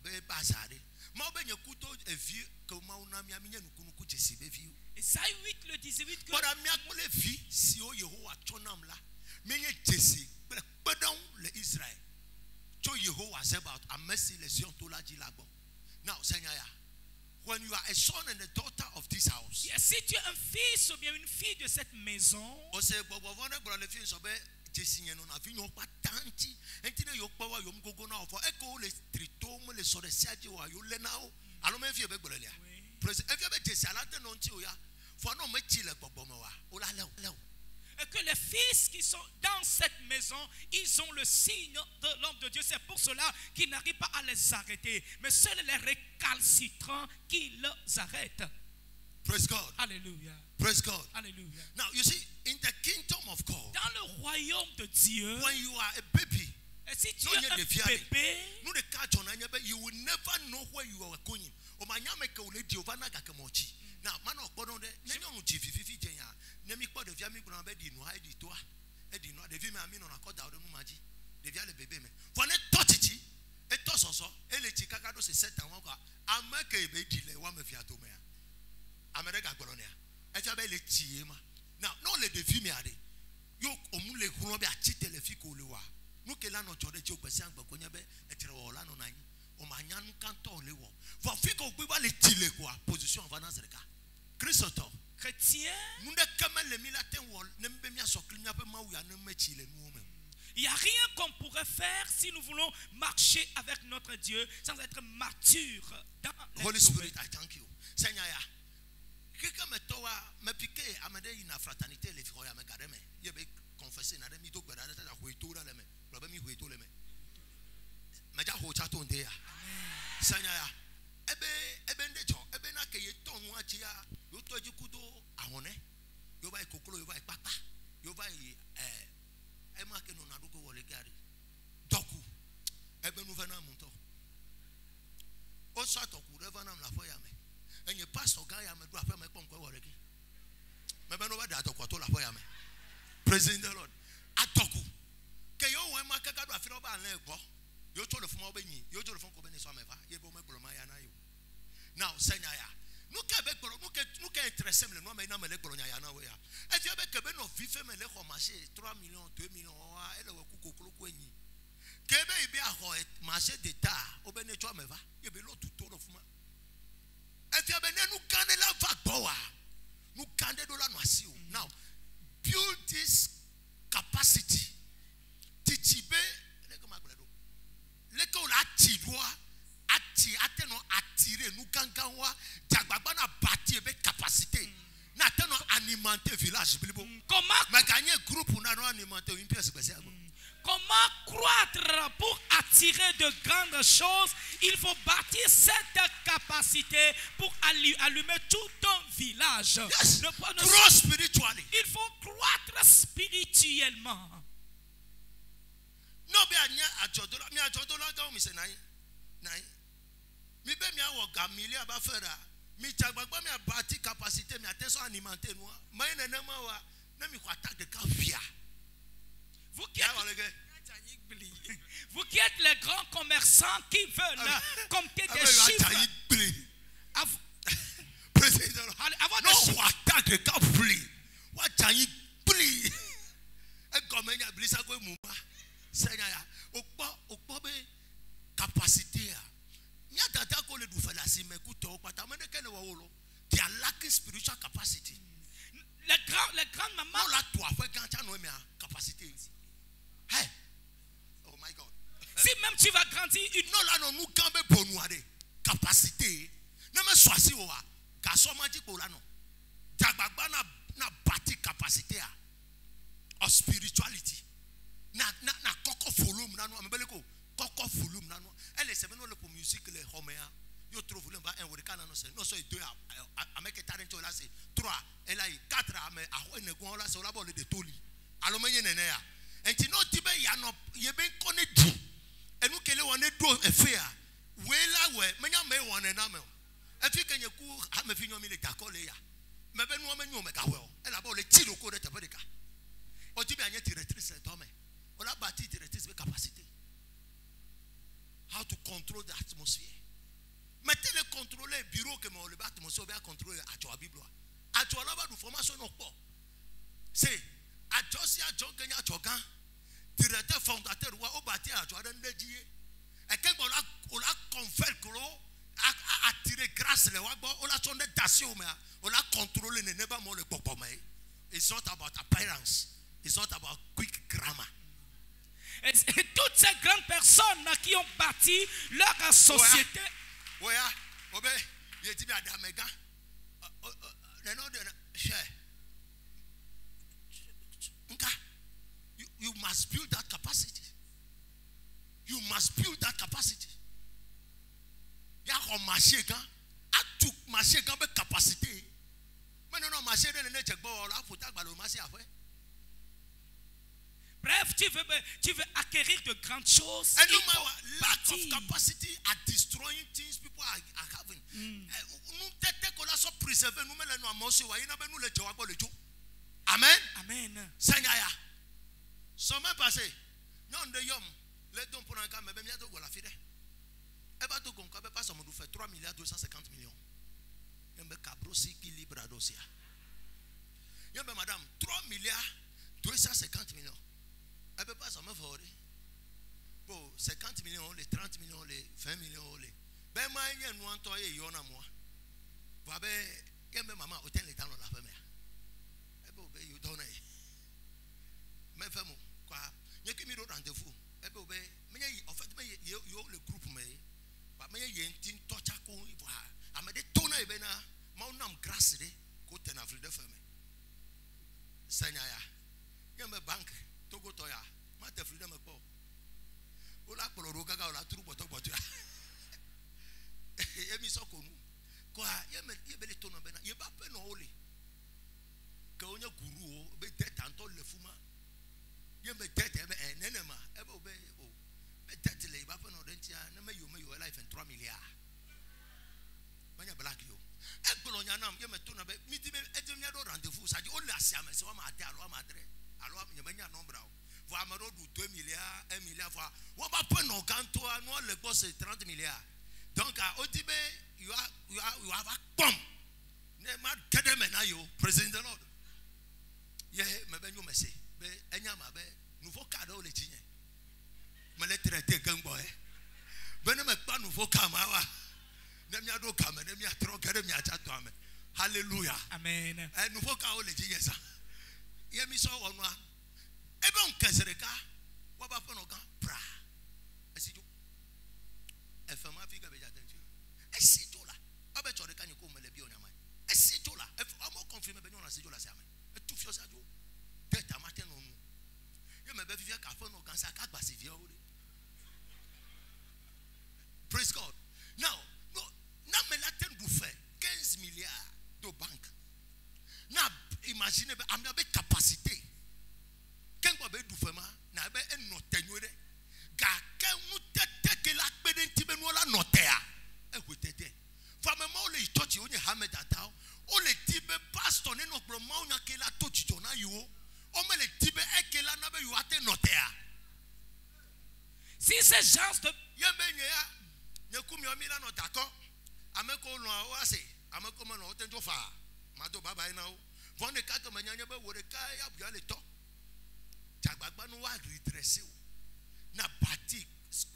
be basare. Ma be nyekuto evi ko ma unami aminye nukunuku jesi be vi. Esaïe 8 le 18 que Para mi akole vi si o Yehowa chonam la. Menye jesi bedon le Israël. Cho Yehowa about amesi les sion to la jilabo. Now Senyaya, when you are a son and a daughter of this house, si tu es un fils ou bien une fille de cette maison, o se bobo vone bro le fi so be jesiyen no na fi yo patanti entine yo power yo mgogo na ofo eko le trito mo le so de siaje wa yo le na o alo me fi be gbole president e fi be jesi alade no nti o ya fo no me ti le gbogbo mo wa o la le et que les fils qui sont dans cette maison, ils ont le signe de l'homme de Dieu. C'est pour cela qu'ils n'arrivent pas à les arrêter. Mais seuls les récalcitrants qui les arrêtent. Praise God. Alléluia. Praise God. Alléluia. Now you see, in the kingdom of God, dans le royaume de Dieu, when you are a baby, et si tu es un bébé, you will never know where you are going. Now, man of God, Nemi kwa devia mi kuna be di no ha di to a e di no devia mi ami no na ko da o no maji devia le bebe me for ne touch e to soso e le ti kaka do se setan won kwa amaka e be di le wa mafia to me a america gboro ne a e ja be le ti e ma now no le devia mi ade yo omu le kuro be a ti telefi ko le wa no ke la no chode ti o gbesi angba ko nya be e tire wo la no na yin o ma nya nu kan to le wo for fi ko gbe ba le ti le kwa position of anazereka Christo chrétien, il n'y a rien qu'on pourrait faire si nous voulons marcher avec notre Dieu sans être mature dans Holy Spirit, I thank you. Seigneur, quelqu'un me toa me piqué amade ina fraternité les frères me garder me il be confesser na mi to gbara na ho itura le me lo mi ho itura le me me ja ho cha to nde ya Seigneur ebe ndejo ebe na ke ye tonu achi ya yo toji kudo ahone yo ba ikokolo yo ba ipapa yo ba e ma ke no na do ko wole gari doku ebe nu fa na munto o sa doku re fa na la fo ya me enye pastor ga ya me do afa me pon ko wole ki me be no ba da doku to la fo ya me praise the Lord adoku ke yo won ma ka ga do afiro ba na egbo yo to le fun mo be yin yo to le fun ko be ni so me fa ye bo me gboro ma ya na yo now Seigneur nous intéressé le nom maintenant me le kolonya ya na we ya e ti be kebe no fife me le ko marché 3 millions 2 millions wa e le we ku kokolo ko yin kebe ibi aho marché d'état obe ne twa me va e be lo tuto no fuma e ti be ne nu kan la va gbo wa nu kan de do la no asi o now build this capacity tichibe le ko magble do le ko la ti do ati ateno attirer nous ganganwa jagbagba na bâtir avec capacité na ateno alimenter village bilibo comment ma gagner groupe na no alimenter une pièce spéciale comment croître pour attirer de grandes choses il faut bâtir cette capacité pour allumer tout un village. Yes. Grow spiritually. Il faut croître spirituellement. No be anya ajodola mi ajodola ga mi se nai mi be mi awo gamili abafera mi jagbagba mi abati capacité mi attention alimenter nous mai nene ma wa na mi ko attaque de kafia vous qui êtes les grands commerçants qui veulent compter des chiffres avoir des chiffres attaque de kafli wa janyi pli e gomenya blisa go muma senya okpo be capacité they are lacking spiritual capacity. Les grandes mamans capacité. Hey. Oh my God. Si même tu vas grandir une capacité. Ne me sois si capacité. là c'est 3 et là 4 mais à quoi ne go là c'est là bon de toli alors mais yene ya enti no tibe ya no ye ben connait di et nous kele won do efia we la we menya me won na me e fi kenye ku ha me fi nyomi le takole ya me be no me nyomi ka we e la ba le ti lo ko de tebedika o tibe anye directrice to me o la bati directrice capacité. How to control the atmosphere. Mettez-le contrôler bureau que mon atmosphere bien contrôler à toi Bible. À toi là-bas de formation non pas. C'est à toi si à toi Kenya Chogan directeur fondateur ou au bâti à toi d'un dédié. Et quand on l'a confère que l'on a attiré grâce les wagbo on l'a sonné d'action mais on l'a contrôlé ne pas moi le papa. It's not about appearance. It's not about quick grammar. Et toutes ces grandes personnes qui ont bâti leur société. Oui, you must build that capacity. You must build that capacity. Il y a un marché quand a tout marché quand be capacité. Mais non marché de ne check bon là faut tag le marché après. Bref, tu veux acquérir de grandes choses. And lack of capacity at destroying things people are having. Nous tête que là sont préservés nous mais nous amosi wa ina be nous le jowa le jo. Amen. Amen. Seigneur. Semaine passée, non de yom, les dons pour un cas mais bien bientôt go la fide. E ba to kon ka be pas on nous fait 3 milliards 250 millions. Yembe kabrosi qui libre à dossier. Yembe madame 3 milliards 250 millions. Elle ne peut pas s'en faire. Bon, 50 millions, les 30 millions, les 20 millions, les. Ben, moi, il y a un mois, il y a un mois. Vous avez, il y a même maman, au temps, les temps, on l'a fait. Eh bien, il donne. Mais fais-moi, quoi. Il y a qui m'y rendez-vous. Eh bien, en fait, il y a le groupe, mais il y a un team, touch à quoi, il va. Mais des tonnes, il y a un grâce, côté en Afrique de ferme. Seigneur, il y a une banque. Togo toya, ma te freedom e po. Ola poloro gaga ola turu boto boto ya. Emi so konu. Kwa ye be le tono bena, ye ba pe no ole. Ka onye guru o be det anto le fuma. Ye be det e be enenema, e be obe o. Be det le ba pe no dentia, na me yo life en 3 milliards. Manya black yo. E gbolo nya nam ye me tono be mi di me e di me do rendez-vous, ça dit on la sia me se wa ma ate alo ma adre. Alors, il y a un nombre. Vous avez 2 milliards, 1 milliard. Vous avez pas nos cantos, nous, le boss, c'est 30 milliards. Donc, au Tibet, you have a bomb. President the Lord. Yeah, mais ben, nous, merci. Mais, nouveau cadeau, les tignés. Mais les traités, gang boy. Ben, mais pas nouveau caméra. N'aimia do caméra, n'aimia trop, n'aimia chat. Hallelujah. Amen. Nouveau cadeau, les tignés, ça. Yemi so onwa ebe on kazereka wa ba fon ogan pra esijo efama afrika be jatenju esijo la abe chore kan ko mele bi onama esijo la amo confirmer be nyona esijo la se ame etu fio sajo data maten onu ye me be fifia ka fon ogan sa ka gba se fia o. Praise God. Now na me la ten du fait 15 milliards de banque. Now imaginez am na be capacité ken ko be du fema na be eno tenyore ga ke mu tete ke la pe den ti be no la notea e ko tete fa me mo le church o ni hamed atao o le ti be pastor ni no pro ma o nya ke la to chicho na yo o me le ti be e ke la na be yo ate notea. Si ces gens de yembe nya nya kumi o mi la no tako ameko lo o ase ameko mo no o tenjo fa ma do baba ina o von de ka comme nyanya be wore ka ya bia le to jagbagba no wa redresser o na party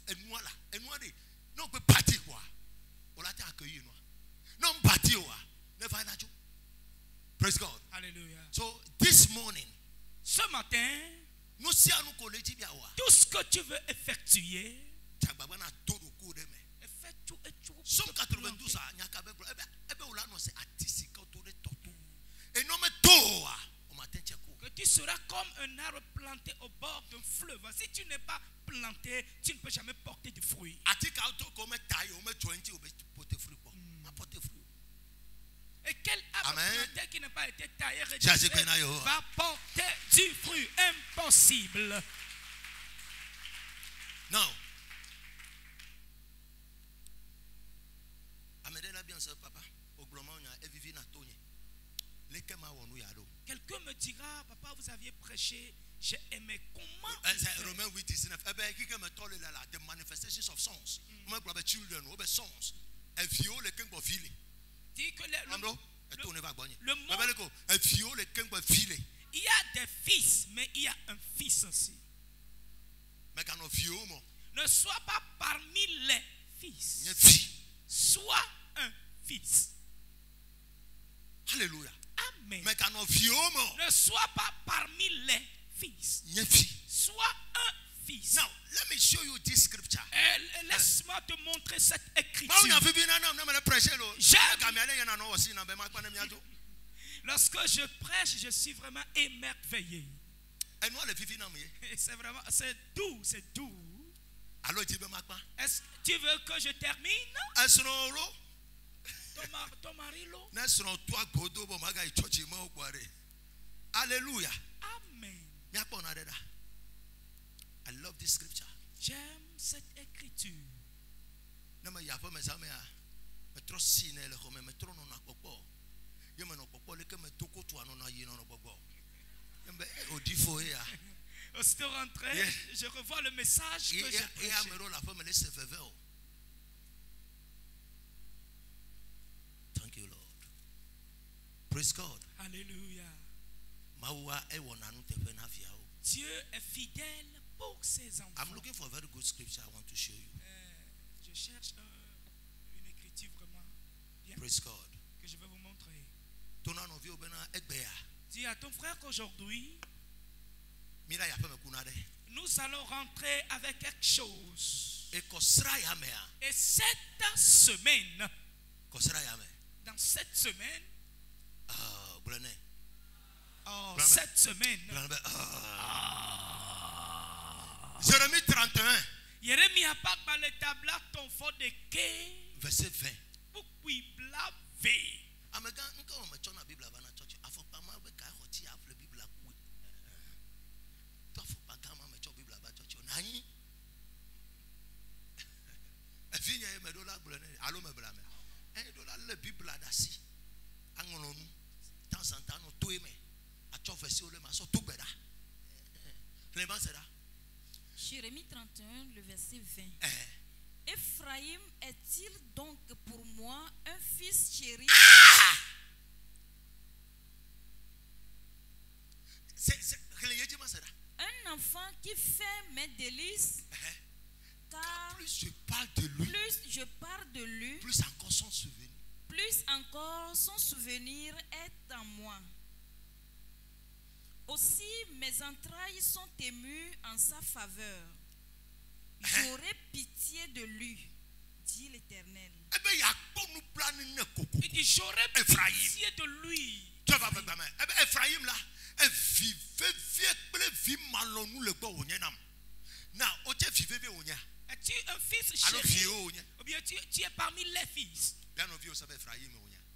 enwala enwade no pe party kwa o la ta accueillir no party o ne fa na jo. Praise God. Hallelujah. So this morning, ce matin, nous si anu ko le ti bia wa tout ce que tu veux effectuer, jagbagba na to do ko de me effectue et tu Somme 92 a nyaka be ebe o la no se atisi ko to de toto. Et non, mais toi, au matin, que tu seras comme un arbre planté au bord d'un fleuve. Si tu n'es pas planté, tu ne peux jamais porter de fruits. Et quel arbre planté qui n'a pas été taillé va porter du fruit? Impossible. Non. Amène-la bien ça, papa. Quelqu'un me dira, papa, vous aviez prêché, j'ai aimé. Comment? Romains 8, 19. The manifestations of sons. Children, sons. Dit que le monde, il y a des fils, mais il y a un fils aussi. Ne sois pas parmi les fils. Sois un fils. Alléluia. Amen. Ne sois pas parmi les fils. Sois un fils. Now, let me show you this scripture. Laisse-moi te montrer cette écriture. Lorsque je prêche, je suis vraiment émerveillé. C'est vraiment, c'est doux, c'est doux. Est-ce que tu veux que je termine? Ton mari l'eau? Alléluia. Amen. I love this scripture. J'aime cette écriture. Aussitôt rentré, je revois le message que j'ai prêché. Thank you, Lord. Praise God. Alléluia. Dieu est fidèle pour ses enfants. I'm looking for a very good scripture I want to show you. Je cherche une écriture vraiment bien. Praise God. Que je vais vous montrer. Dis à ton frère qu'aujourd'hui, nous allons rentrer avec quelque chose. Et cette semaine, dans cette semaine, cette semaine, Jérémie 31, Jérémie a pas par le tableau ton fort de quai, verset 20. Pourquoi blaver? Jérémie 31, le verset 20. Ephraïm est-il donc pour moi un fils chéri? Un enfant qui fait mes délices. Car plus je parle de lui, plus encore son souvenir. Plus encore son souvenir est en moi. Aussi mes entrailles sont émues en sa faveur. J'aurai pitié de lui, dit l'Éternel. Il dit j'aurai pitié de lui. Ephraim là, es-tu un fils chéri? Ou bien tu es parmi les fils?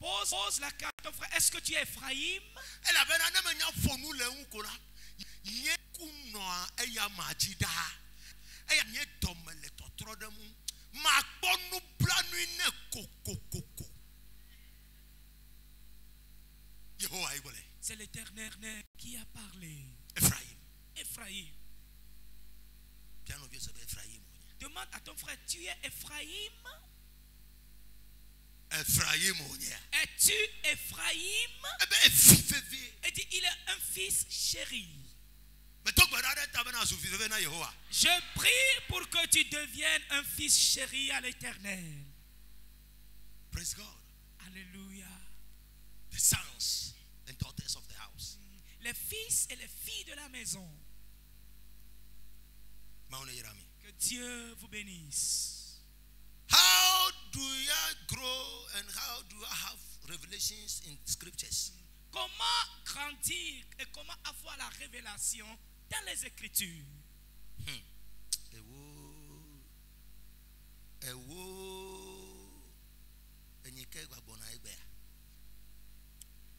Pose la question à ton frère. Est-ce que tu es Ephraim? C'est l'Éternel qui a parlé. Ephraim. Demande à ton frère, tu es Ephraim? Es-tu Ephraim? Il dit, il est un fils chéri. Je prie pour que tu deviennes un fils chéri à l'Éternel. Praise God. Alléluia. The sons and daughters of the house. Les fils et les filles de la maison. Que Dieu vous bénisse. How do you grow and how do you have revelations in scriptures? Comment grandir et comment avoir la révélation dans les Écritures?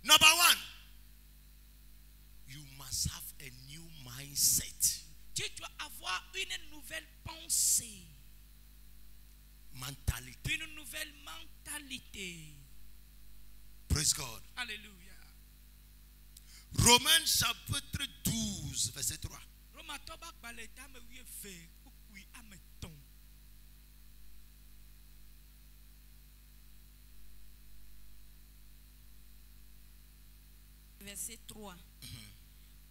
Number one, you must have a new mindset. Tu dois avoir une nouvelle pensée. Mentalité. Une nouvelle mentalité. Praise God. Alléluia. Romains chapitre 12, verset 3. Verset 3.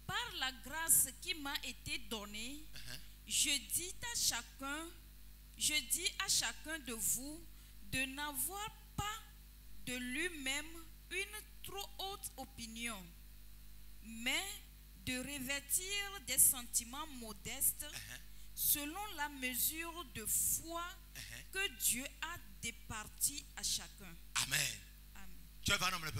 Par la grâce qui m'a été donnée, je dis à chacun de vous de n'avoir pas de lui-même une trop haute opinion, mais de revêtir des sentiments modestes selon la mesure de foi que Dieu a départie à chacun. Amen. Tu vas nous le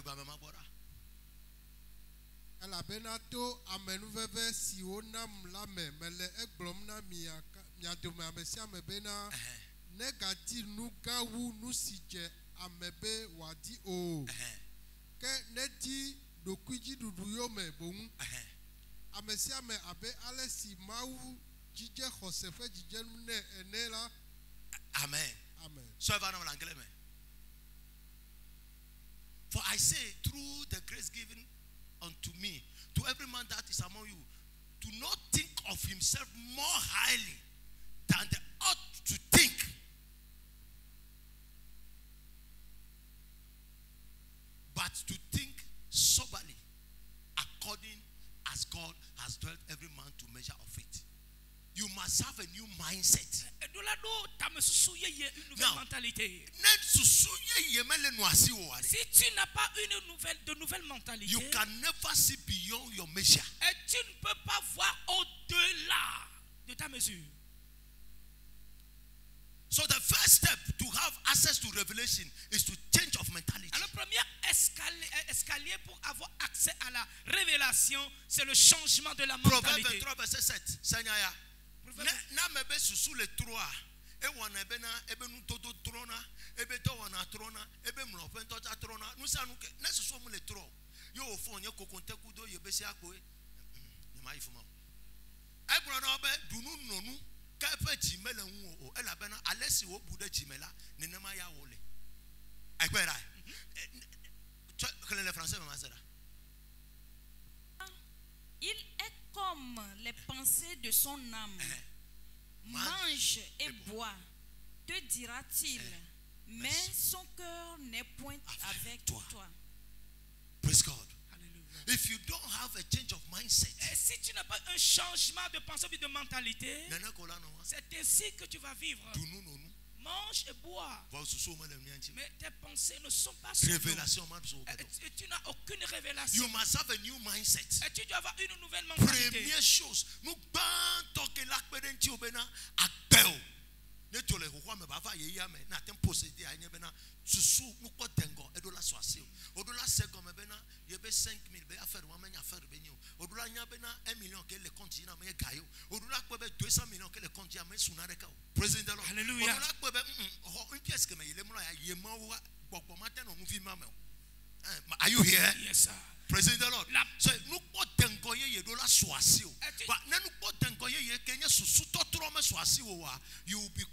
la benato amenuveve si onam lame mele eglom na miadome amesia mebena negati nugawu nusije amebe wadi o ke nedi dokuiji dudu yome bon amesia me abe alesi mawu jije khosefe jije ne enela. Amen. Amen. So va nous l'anglais. For I say through the grace given unto me, to every man that is among you, do not think of himself more highly than they ought to think, but to think soberly, according as God has dealt every man to measure of it. You must have a new mindset. Now, mentalité. Si tu n'as pas de nouvelle mentalité, you can never see beyond your measure. Et tu ne peux pas voir au-delà de ta mesure. So the first step to have access to revelation is to change of mentality. Alors, le premier escalier pour avoir accès à la révélation, c'est le changement de la mentalité. Proverbe 23, verset 7. Seigneur, na mebe susu le trois. E wana ebe na ebe nu toto trona, ebe to wana trona, ebe mlo pento ta trona. Nu sa nu ke na susu mu le tro. Yo ofo nye kokonte kudo ye besi akoe. Ye mai fuma. E bro na obe dunu nonu ka pe jimele hu o. E la be na alesi wo bude jimela ne nema ya wole. E gbe ra. Quel est le français maman ça? Il est comme les pensées de son âme. Mange et bois, te dira-t-il, mais son cœur n'est point avec toi. Praise God. If you don't have a change of mindset, et si tu n'as pas un changement de pensée et de mentalité, c'est ainsi que tu vas vivre. Mange et bois. Mais tes pensées ne sont pas sur révélation. Et tu n'as aucune révélation. You must have a new mindset. Et tu dois avoir une nouvelle mentalité. Première chose, nous bantons que l'acpédenti obéna à peur. Ne te le roi me bava yeya me na tem posséder anye bena susu nous ko tengo e do la soase o do la sego me bena ye be 5000 be affaire wa menya affaire be nyo o do la nya bena 1 million ke le compte na me gayo o do la ko be 200 millions ke le compte ya me sunare ka praise the Lord. Hallelujah. O do la ko be une pièce que me yele mo ya ye ma wa gbogbo ma ten o mu fi ma me. Are you here? Yes sir. Praise the Lord. So nous ko tengo ye do la soase o ba na nous ko tengo ye kenya susu to tro me soase o wa you'll be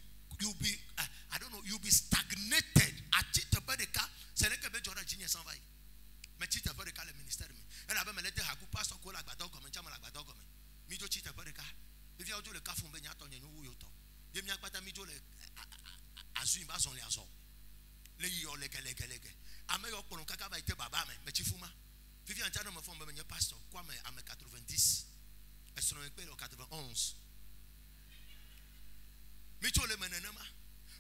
I don't know, you'll be stagnated. Achite bedeka seleke be jora jinye sanvai. Me chite bedeka le ministère mi. Ela be melete haku pastor ko la gbado gomen chama la gbado gomen. Mi jo chite bedeka. If you ojo le kafun be nya to nyen wu yo to. Ye mi akpata mi jo le azu ba son le aso. Le yi o leke. Ame yo polon kaka ba ite baba me chifuma. Vivi anta no me fon be nya pastor kwa me ame 90. Est-ce non pe le 91. Michole menenema,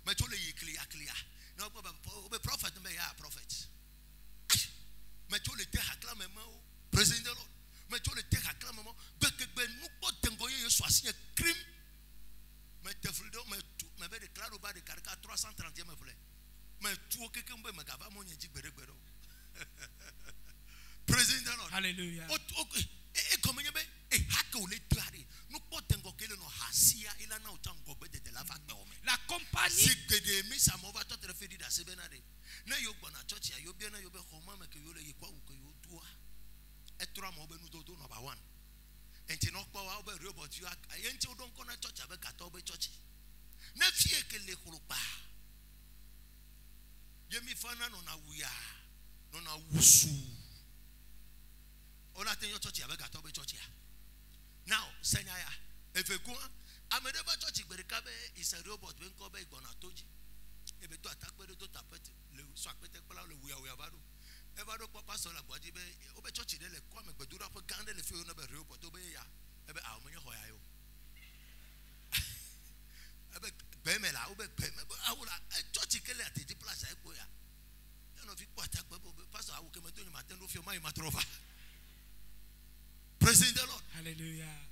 michole clear. No be prophet me ya prophet. Michole te haklame mo, president the Lord. Michole te haklame mo, be nu po tengo ye so asinye crime. Me te frido me be declare ba de carca 330 me vle. Me tuo keke mbe me gaba mo nye jigberegbero. President the Lord. Hallelujah. E comme nyebe e haka le tuari. Nu po tengo kele no hasia ila na utango be de la vague. La compagnie Sigede mi samova to referi da sebenade. Na yo gbona church ya yo bia na yo be homa me ke yo le yekwa u ke yo tu Agua. Etramo Benudo number 1. And Tinokpa over robot, you are until don't go to church, I got over church. Nefieke le Kurupa. Yemi Fana nona Wia, nona Wusu. All I tell your church, I got over church. Now, Senaya, if you go, I'm a never church, but the cabe is a robot when Kobe Bonatoji. If you attack with the tapet, le swapete pala le we are about. Evado papa sola body be obe church de le kwame gbedura po gande le fe no be robot obe ya ebe a omenye hoya yo ebe bemela obe beme awula church kele ati di place e ko ya no fi kwa attack be pastor awu keme to ni maten do fi o mai matrova. Praise the Lord. Hallelujah.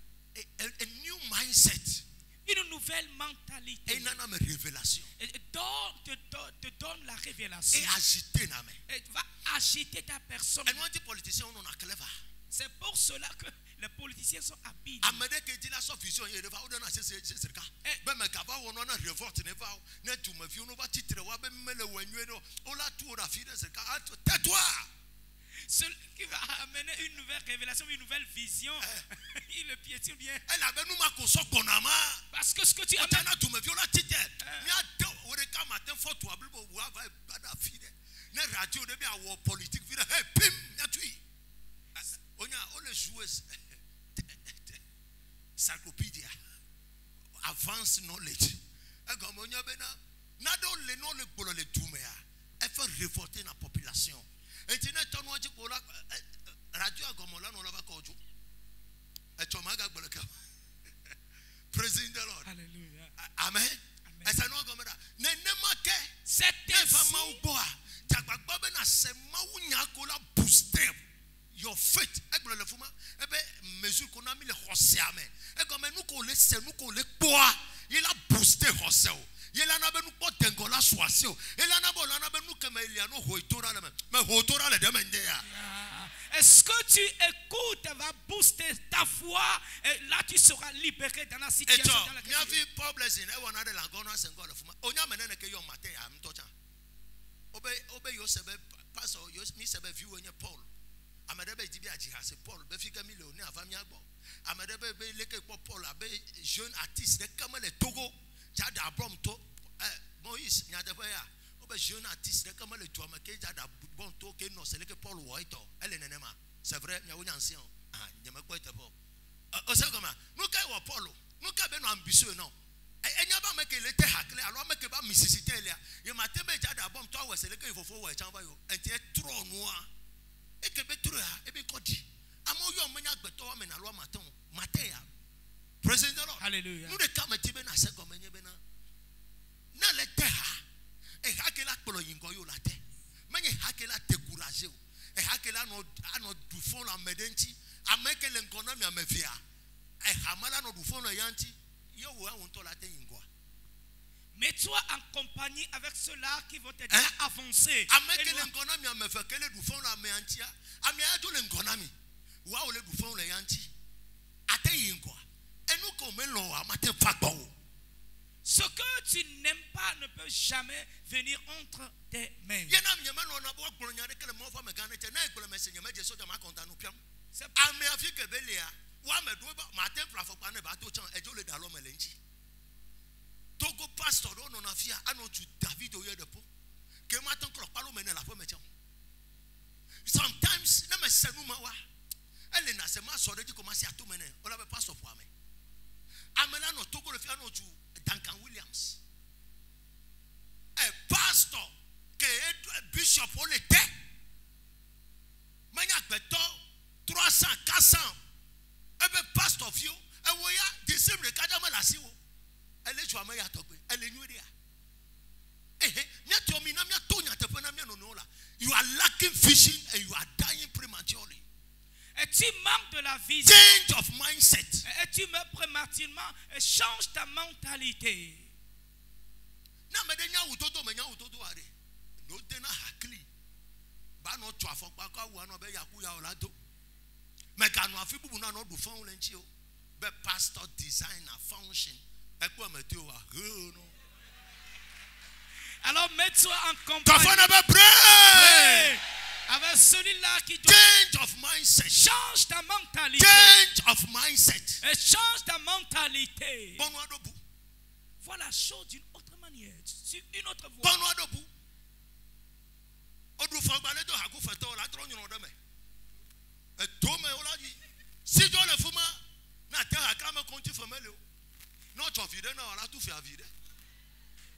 A new mindset. Une nouvelle mentalité. Et une révélation. Te donne la révélation. Et agiter na main. Et va agiter ta personne. Et nous dit politiciens on a clever. C'est pour cela que les politiciens sont habiles. Amede que dit la so vision il va on c'est le cas. Ben me kaba on a révolte ne va ne tu me viens on va titre wa ben me le wenwe no on la tour à fille c'est cas tais-toi. Celui qui va amener une nouvelle révélation, une nouvelle vision, il le piétine bien. Parce que ce que tu as advanced knowledge. Not only knowledge, elle fait révolter la population. Praising the Lord. Hallelujah. Amen. Your faith. Il a boosté il a na benu ko tengola swasio il a na bola na benu kameliano hoitora le me hoitora le demende ya. Est-ce que tu écoutes va booster ta foi et là tu seras libéré dans la situation dans laquelle tu es. Blessing e wona de langona sengola fuma onya menene ke yo mate am tocha obe yo sebe pastor yo mi sebe view onye Paul amadebe dibi ajihase Paul be fika millionnaire avami agbo amadebe be leke Paul abe jeune artiste de comme le Togo Jada Abrom to Moïse Nyadebaya obe jeune artiste de comme le Touamake Jada bon to ke no seleke Paul White elle nenema c'est vrai nya wonya ancien nyama ko etebo o se comment nous kai wo Paul nous ka be no ambitieux non enya ba make le te hakle alo make ba misisite elia ye matebe Jada Abrom to wa seleke ifofo wa chan ba yo entie tro noa e ke be tro ha e be kodi amo yo manya gbeto wa me na lo maton mateya. Praise the Lord. Hallelujah. Nous de kameti be na se gomenye be na na le te ha e hakela polo yingo yo la te menye hakela décourager o e hakela no du fond la medenti ameke le economy amefia e hamala no du fond la yanti yo wa on to la te yingo. Mets-toi en compagnie avec ceux-là qui vont t'aider à avancer. Ameke le economy amefia kele du fond la meantia amia do le economy wa o le du fond la yanti ate yingo. Ce que tu n'aimes pas ne peut jamais venir entre tes mains. Sometimes, Amela no Togo refiano to Duncan Williams. A pastor, bishop only te. Manya beto 300, 400. Ebe pastor of you. E wo ya the same rekada malasi wo. Ele ju amaya tokwe. Ele nyuria. Nyato mi na mia tonya tepe na mia no no la. You are lacking vision and you are dying prematurely. Et tu manques de la vision. Change of mindset. Et tu meurs prématurément. Et change ta mentalité. Na medenya utoto menya utoto are. No dena hakli. Ba no to afokpa kwa wo no be yaku ya olato. Meka no afibubu na no do fon lenchi o. Be pastor designer function. E ko meteo wa no. Alors mets-toi en compagnie. Pray. Avec celui-là qui doit. Change of mindset. Change ta mentalité. Change of mindset. Et change ta mentalité. Bon, nous debout. Vois la chose d'une autre manière, sur une autre voie. Bon, nous debout. Odu fangbale do hagu feto la tro nyuno deme. E to me ola di. Si do le fuma na te hakama konti famelo. No chofide na ola tu fi avide.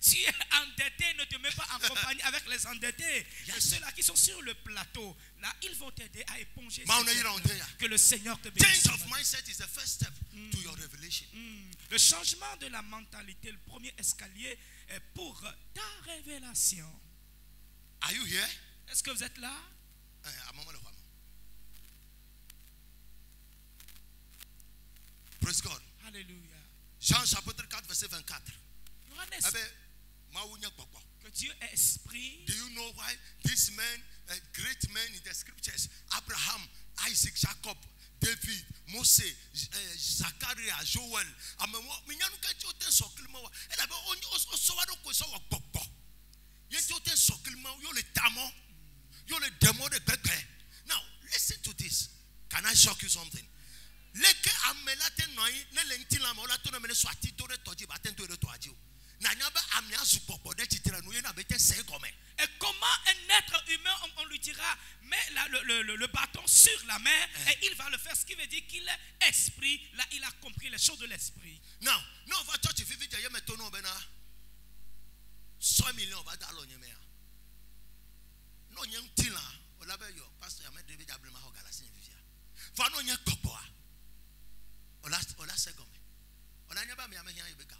Tu es endetté, ne te mets pas en compagnie avec les endettés. Yes. Ceux-là qui sont sur le plateau, là, ils vont t'aider à éponger. Que le Seigneur te bénisse. Change of mindset is the first step to your revelation. Le changement de la mentalité, le premier escalier est pour ta révélation. Are you here? Est-ce que vous êtes là? Praise God. Alléluia. Jean chapitre 4 verset 24. Que Dieu est esprit. Do you know why this man, great men in the scriptures, Abraham, Isaac, Jacob, David, Moses, Zachariah, Joel, now listen to this. Can I shock you something? Et comment un être humain, on lui dira, mets le bâton sur la main et il va le faire. Ce qui veut dire qu'il est esprit. Là, il a compris les choses de l'esprit. Now, no, va church if you say, "Me tono bena, 100 millions va dalo nyemea." No nyem tila, ola be yo pastor Ahmed David Ablema ho galasi nyevia. Va no nyem kopoa. Ola segome. Ola nyeba me amehia yebeka.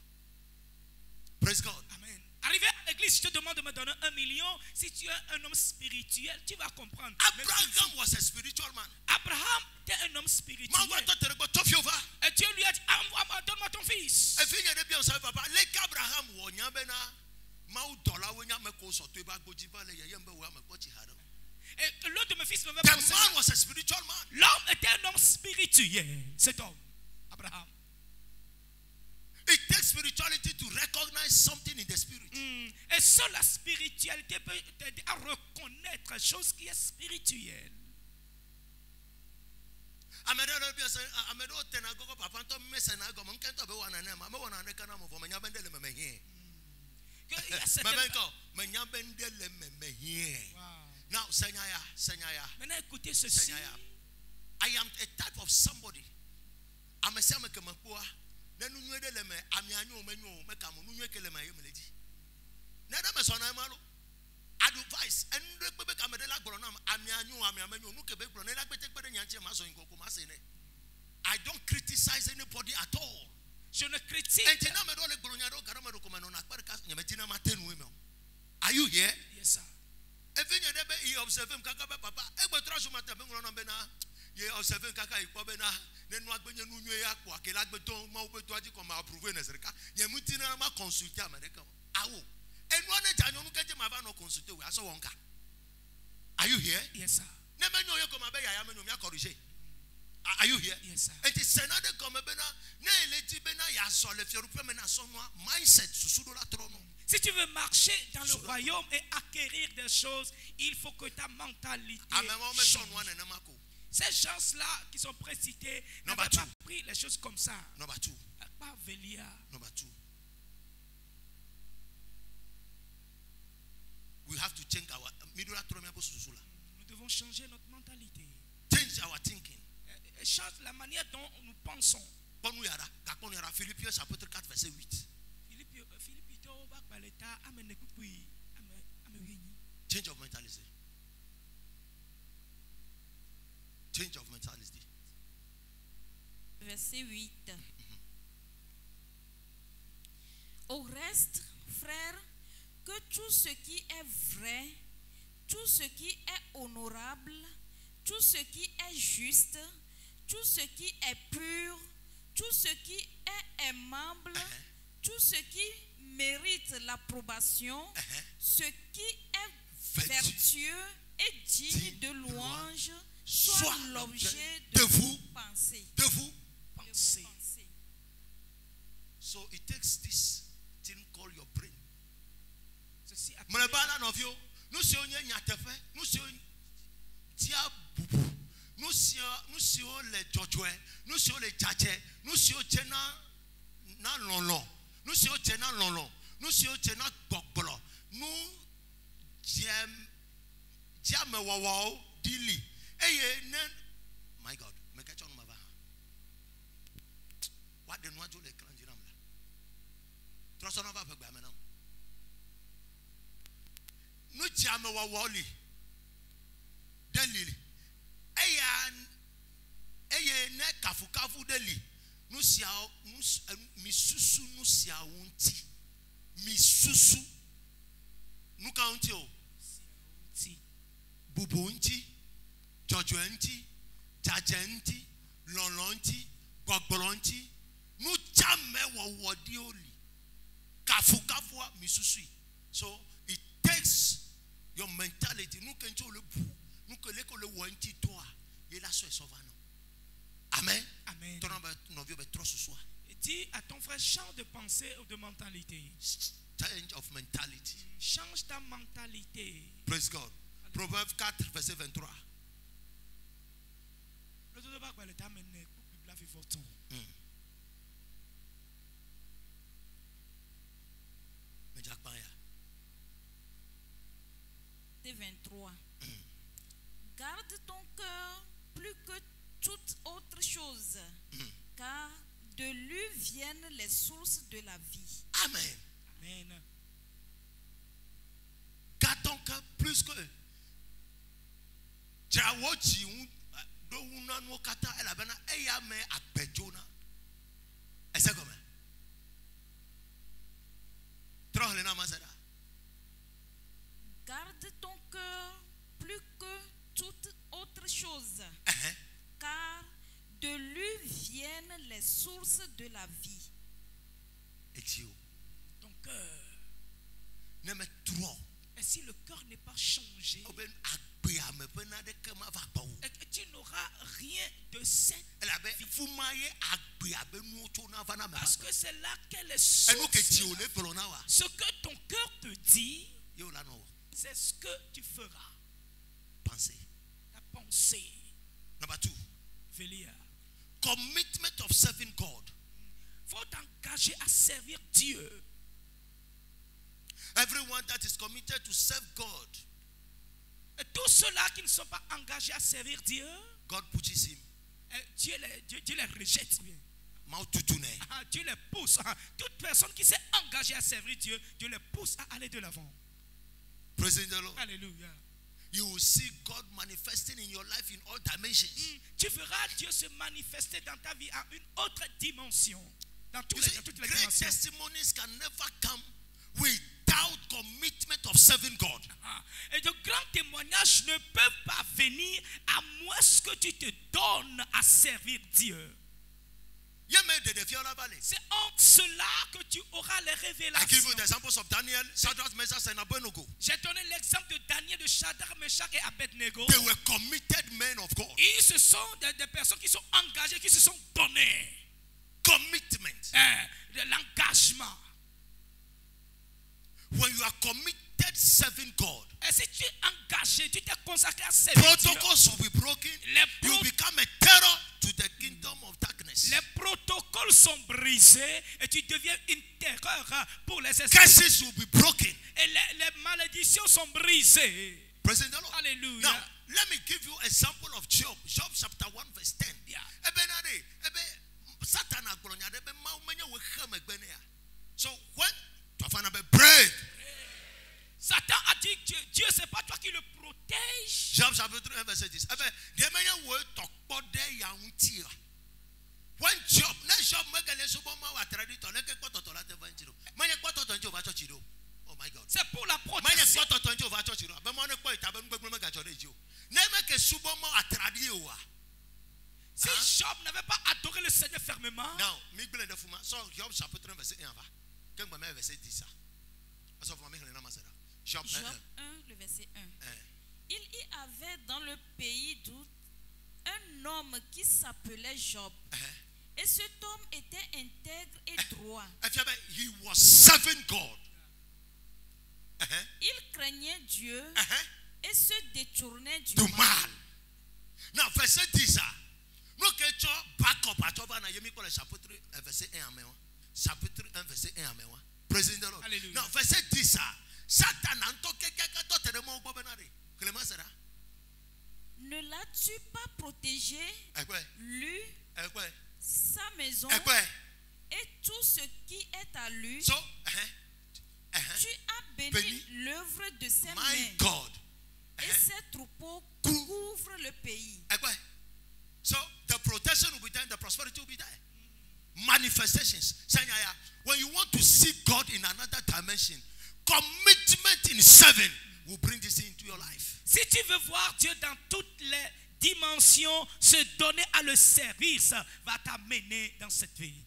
Praise God. Amen. Arrivé à l'église, je te demande de me donner 1 million. Si tu es un homme spirituel, tu vas comprendre. Abraham was a spiritual man. Abraham était un homme spirituel. Et Dieu lui a dit, donne-moi ton fils. Et l'autre de mes fils me veut. L'homme était un homme spirituel. Cet homme, Abraham. It takes spirituality to recognize something in the spirit. Et seule la spiritualité peut t'aider à reconnaître chose qui est spirituelle. Now, Senyaya. Maintenant, écoutez ceci. I am a type of somebody. I'm a Samakamapoa. Advice I don't criticize anybody at all. Je ne critique. Are you here? Yes, sir. Are you here? Yes, sir. Are you here? Yes, sir. Si tu veux marcher dans le royaume et acquérir des choses, il faut que ta mentalité change. Ces gens-là qui sont précités n'ont pas pris les choses comme ça. Number 2. Pas Vélia. Number 2. We have to change our. Nous devons changer notre mentalité. Change our thinking. Et change la manière dont nous pensons. Philippiens chapitre 4 verset 8. Change of mentality. Change of mentality. Verset 8. Au reste, frères, que tout ce qui est vrai, tout ce qui est honorable, tout ce qui est juste, tout ce qui est pur, tout ce qui est aimable, tout ce qui mérite l'approbation, ce qui est vertueux et digne de louange, soit l'objet de vos pensées. De vous penser. So it takes this thing called your brain. tia bubu. Nous sommes les Jojoé, nous sommes les Tchatché, nous sommes na lolo, nous sommes na lolo, nous sommes na bokbolo, nous jam wawa dili. My God, me catch on ma va. What the noa jo le clandiram la. Trosona va pegba maintenant. Nous jam wawa li. Delili. Eye ne kafu deli. Nous sia misusu nous sia unti. Misusu. Nous kaunti o. Bubu unti. Jojo unti. Jajenti. Lolonti. Gogbolonti. Nous jame wawodi oli. Kafu misusu. So it takes your mentality. Nous kencho le bu. Nous que le wanti toi. Et la soeur sauvano. Amen. Amen. Dis à ton frère, change de pensée ou de mentalité. Change of mentality. Change ta mentalité. Praise God. Proverbes 4, verset 23. Verset 23. Garde ton cœur plus que toute autre chose, car de lui viennent les sources de la vie. Amen. Amen. Garde ton cœur plus que Jawoji do una no kata elabana eya me agbejona. Ese come. Trohle na masada. Garde ton cœur plus que toute autre chose, car de lui viennent les sources de la vie. Et ton cœur, ne me trop. Et si le cœur n'est pas changé, et que tu n'auras rien de sain, parce que c'est là qu'elle est source. Ce que ton cœur te dit, c'est ce que tu feras. Penser. La pensée. Number 2. Velia. Commitment of serving God. Faut t'engager à servir Dieu. Everyone that is committed to serve God. Et tous ceux-là qui ne sont pas engagés à servir Dieu, God pushes him. Dieu les rejette. Dieu les pousse. Toute personne qui s'est engagée à servir Dieu, Dieu les pousse à aller de l'avant. Praise the Lord. Alléluia. You will see God manifesting in your life in all dimensions. Tu verras Dieu se manifester dans ta vie à une autre dimension. Dans toutes les dimensions. Great testimonies can never come without commitment of serving God. Et de grands témoignages ne peuvent pas venir à moins que tu te donnes à servir Dieu. C'est en cela que tu auras les révélations. J'ai donné l'exemple de Daniel, de Shadrach, Meshach et Abednego. They were committed men of God. Ils se sont des personnes qui sont engagées, qui se sont données. Commitment. De l'engagement. When you are committed serving God, et si tu es engagé, tu t'es consacré à servir protocols will be broken. You become a terror to the kingdom of darkness. Les protocoles sont brisés et tu deviens une terreur pour les esprits. Curses will be broken. Et les malédictions sont brisées. Praise the Lord. Alléluia. Now, let me give you an example of Job. Job chapter 1 verse 10. So when prayed, Satan a dit que Dieu, c'est pas toi qui le protège. Job chapitre 1 verset 10. When Job, oh my God. C'est pour la protection. Si Job n'avait pas adoré le Seigneur fermement. Now, Job chapitre 1 verset 1. Job 1, le verset 1. Il y avait dans le pays d'Oud un homme qui s'appelait Job. Et cet homme était intègre et droit. He was serving God. Il craignait Dieu et se détournait du mal. Now, verset 10. Nous avons backup à toi. Nous avons le chapitre 1, verset 1 à 1. Chapitre 1, verset 1 à 1. Praise the Lord. Now, verset 10. Satan n'a pas de ne l'as-tu pas protégé, lui, sa maison et tout ce qui est à lui? Tu as béni l'œuvre de ses mains. Et ses troupeaux couvrent le pays. So the protection will be there, the prosperity will be there. Manifestations. When you want to see God in another dimension, commitment in 7 will bring this into your life. Si tu veux voir Dieu dans toutes les dimensions, se donner à le service va t'amener dans cette vie.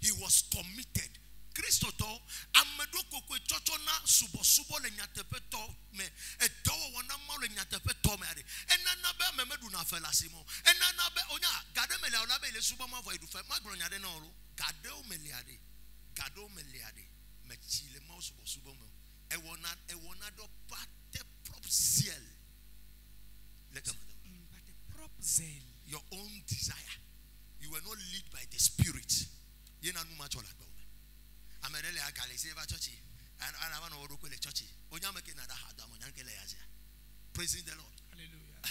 He was committed. Christo to amedoko ko chochona subo le nyatepeto me edo wona ma le nyatepeto me ade enana be memedu na felasimo enana be onya gade mele ola be le subo ma voidu fe magro nyade na oro gade o meliade me chile ma subo me e wona do pate prop ziel le kamada pate prop zel, your own desire. You were not led by the Spirit. You know much all about. I'm a really agalize church, and I want to work with the church. Praising the Lord. Hallelujah.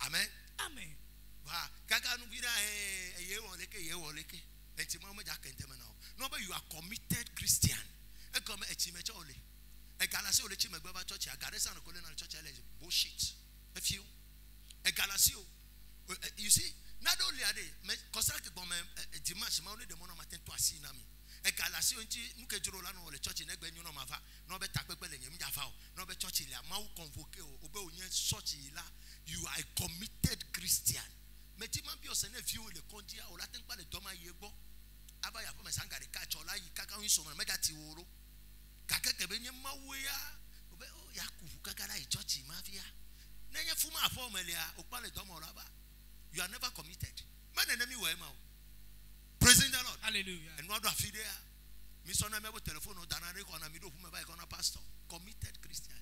Amen. Amen. No, but you are committed Christian. Bullshit. You see, not only are they constructed by Dimash, only the monomaten to a sinami. A galasio, Nukajurolano, the church in Egben, Mava, no better in Yafao, no better church in Mau Convoke, Obeunian Sochila. You are a committed Christian. Metimampios and a few in the Contia or Latin by the Doma Yebo. Abaya from a Sangari catch or like Kakawis or Megati Oro. Kakabenya Mawea, Yaku, Kakara, Churchy, Mafia. Nanya Fuma Formelia, Opale Domoraba. You are never committed. Man enemy were out. Praising the Lord. Hallelujah. And what do I feel there? Miss on a mobile telephone or Danare on a middle whom I on a pastor. Committed Christian.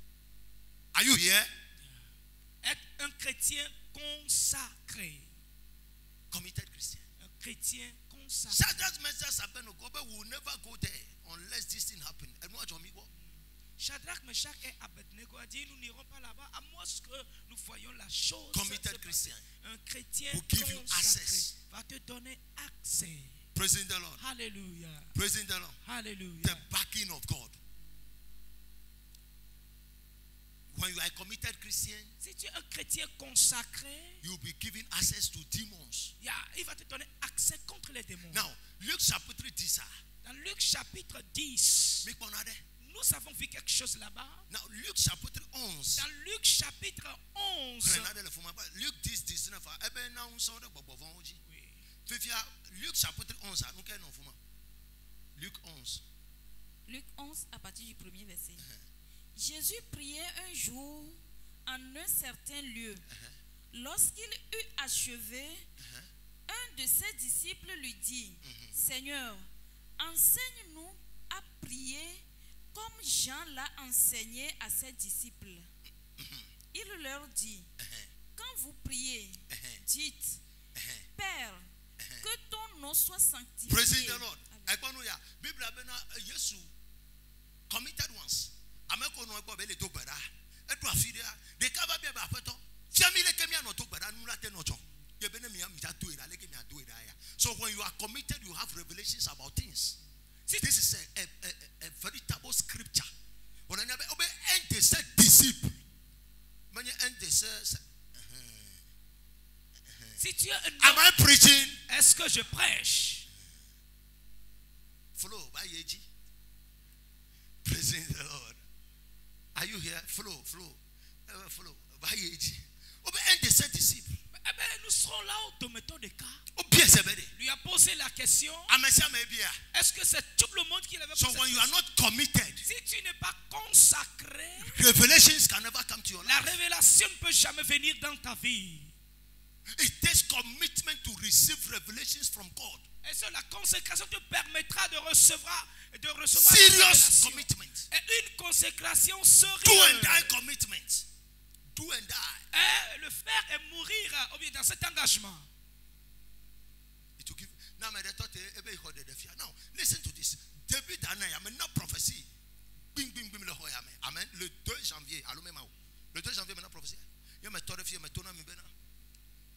Are you here? Être un chrétien consacré. Committed Christian. Un chrétien consacré. Shadrach, Meshach, Abednego will never go there unless this thing happen. And what you mean? Shadrach, Meshach et Abednego a dit nous n'irons pas là-bas à moins que nous voyons la chose. Committed Christian. Un chrétien consacré va te donner accès. Praising the Lord. Hallelujah. Praising the Lord. Hallelujah. The backing of God. When you are a committed Christian, si tu es un chrétien consacré, you will be given access to demons. Il va te donner accès contre les démons. Now, Luc chapitre 10. Dans Luc chapitre 10, nous avons vu quelque chose là-bas. Now, Luc chapitre 11. Dans Luc chapitre 11. Luc 10, 19. Luc chapitre 11. Luc 11. Luc 11 à partir du premier verset. Jésus priait un jour en un certain lieu. Lorsqu'il eut achevé, un de ses disciples lui dit, Seigneur, enseigne-nous à prier comme Jean l'a enseigné à ses disciples. Il leur dit, quand vous priez, dites, Père, que ton nom soit sanctifié. Praise the Lord. Bible Yesu committed ones. Ameko no egbo be le to gbara. Edu afiria. De ka ba be ba feto. Fiami le kemi ano to gbara nu late no cho. Ye be ne mi am ja do ira le kemi ado ira ya. So when you are committed, you have revelations about things. See, this is a veritable scripture. When I obe ente said disciple. Many ente says si tu es un am I preaching? Est-ce que je prêche? Flow by Yeji. Praising the Lord. Are you here? Flow. By Yeji. Obe ente said disciple. Eh bien, nous serons là au domaine de cas. Lui a posé la question. Est-ce que c'est tout le monde qui l'avait posé? So when you are not committed, si tu n'es pas consacré, revelations can never come to your life. La révélation ne peut jamais venir dans ta vie. It takes commitment to receive revelations from God. Et c'est la consécration te permettra de recevoir serious commitment. Et une consécration sérieuse. Do and die commitment. Do and die. Et le faire et mourir dans cet engagement. It will give. Now, listen to this. David and I am not prophecy. Bing, bing, bing, amen. Le 2 janvier, le 2 janvier, maintenant prophétie. Il y a mes torréfiés, mes tonnes, mes bénas.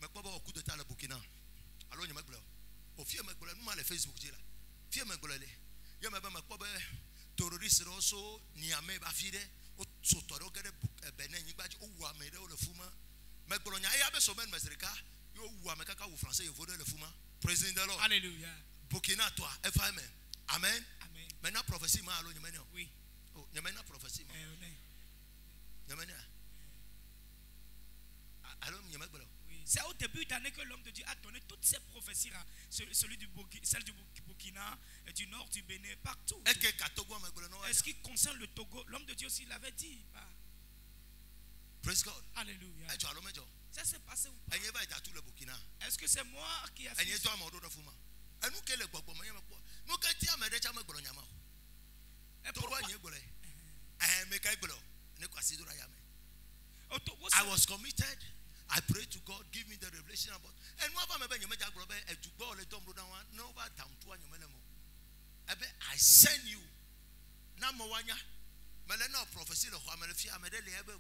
Mais quoi, au coup de temps, le Burkina. Alors, il y a mes gloires. Au fier, mes gloires, nous, les Facebook, là. Fier, mes gloires. Il y a mes quoi, terroristes, rosso, niamé, bafide. Au sotoro, gade, benin, yibadji, au ouamede, au le fuma. Mais gloire, il y a mes sommets, mes reka. Yo, ouameka, ou français, il vaudrait le fuma. Praise the Lord. Alléluia. Burkina, toi, FAM. Amen. Amen. Maintenant, prophétie, ma, alors, yamene. Oui. Oh, yamena prophétie, ma. Yamene. Alors, yamene, voilà. C'est au début d'année que l'homme de Dieu a donné toutes ces prophéties, celle du Burkina, et du nord du Bénin, partout. Est-ce qui concerne le Togo? L'homme de Dieu aussi l'avait dit. Praise God. Alléluia. Ça s'est passé où? Est-ce que c'est moi qui a fait ça? I was committed. I pray to God, give me the revelation about. And I send you. Melena prophecy lo kwa melefia amedele ebe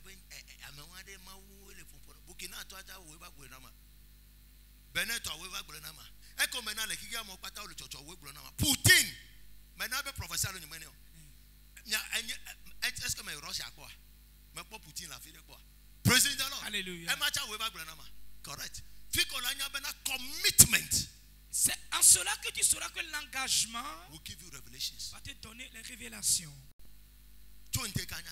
amewade mawule popo Burkina to ata we ba gbe na ma Beneto we ba gbe na ma eko mena le kiga mo pata lo chocho we gbe na ma Putin mena be prophesy lo nyumene o nya est-ce que me Russia kwa me po Putin la fi de kwa praise the Lord. Hallelujah. E ma cha we ba gbe na ma correct fiko la nya be na commitment. C'est en cela que tu sauras que l'engagement will give you revelations. Va te donner les révélations.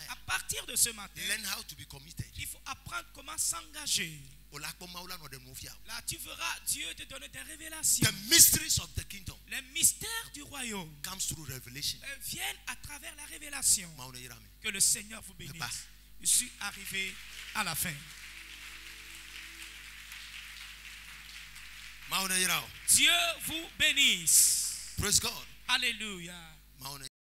À partir de ce matin, learn how to be committed. Il faut apprendre comment s'engager. Là, tu verras Dieu te donner des révélations. The mysteries of the kingdom. Les mystères du royaume comes through revelation. Viennent à travers la révélation. Que le Seigneur vous bénisse. Je suis arrivé à la fin. Dieu vous bénisse. Praise God. Alléluia.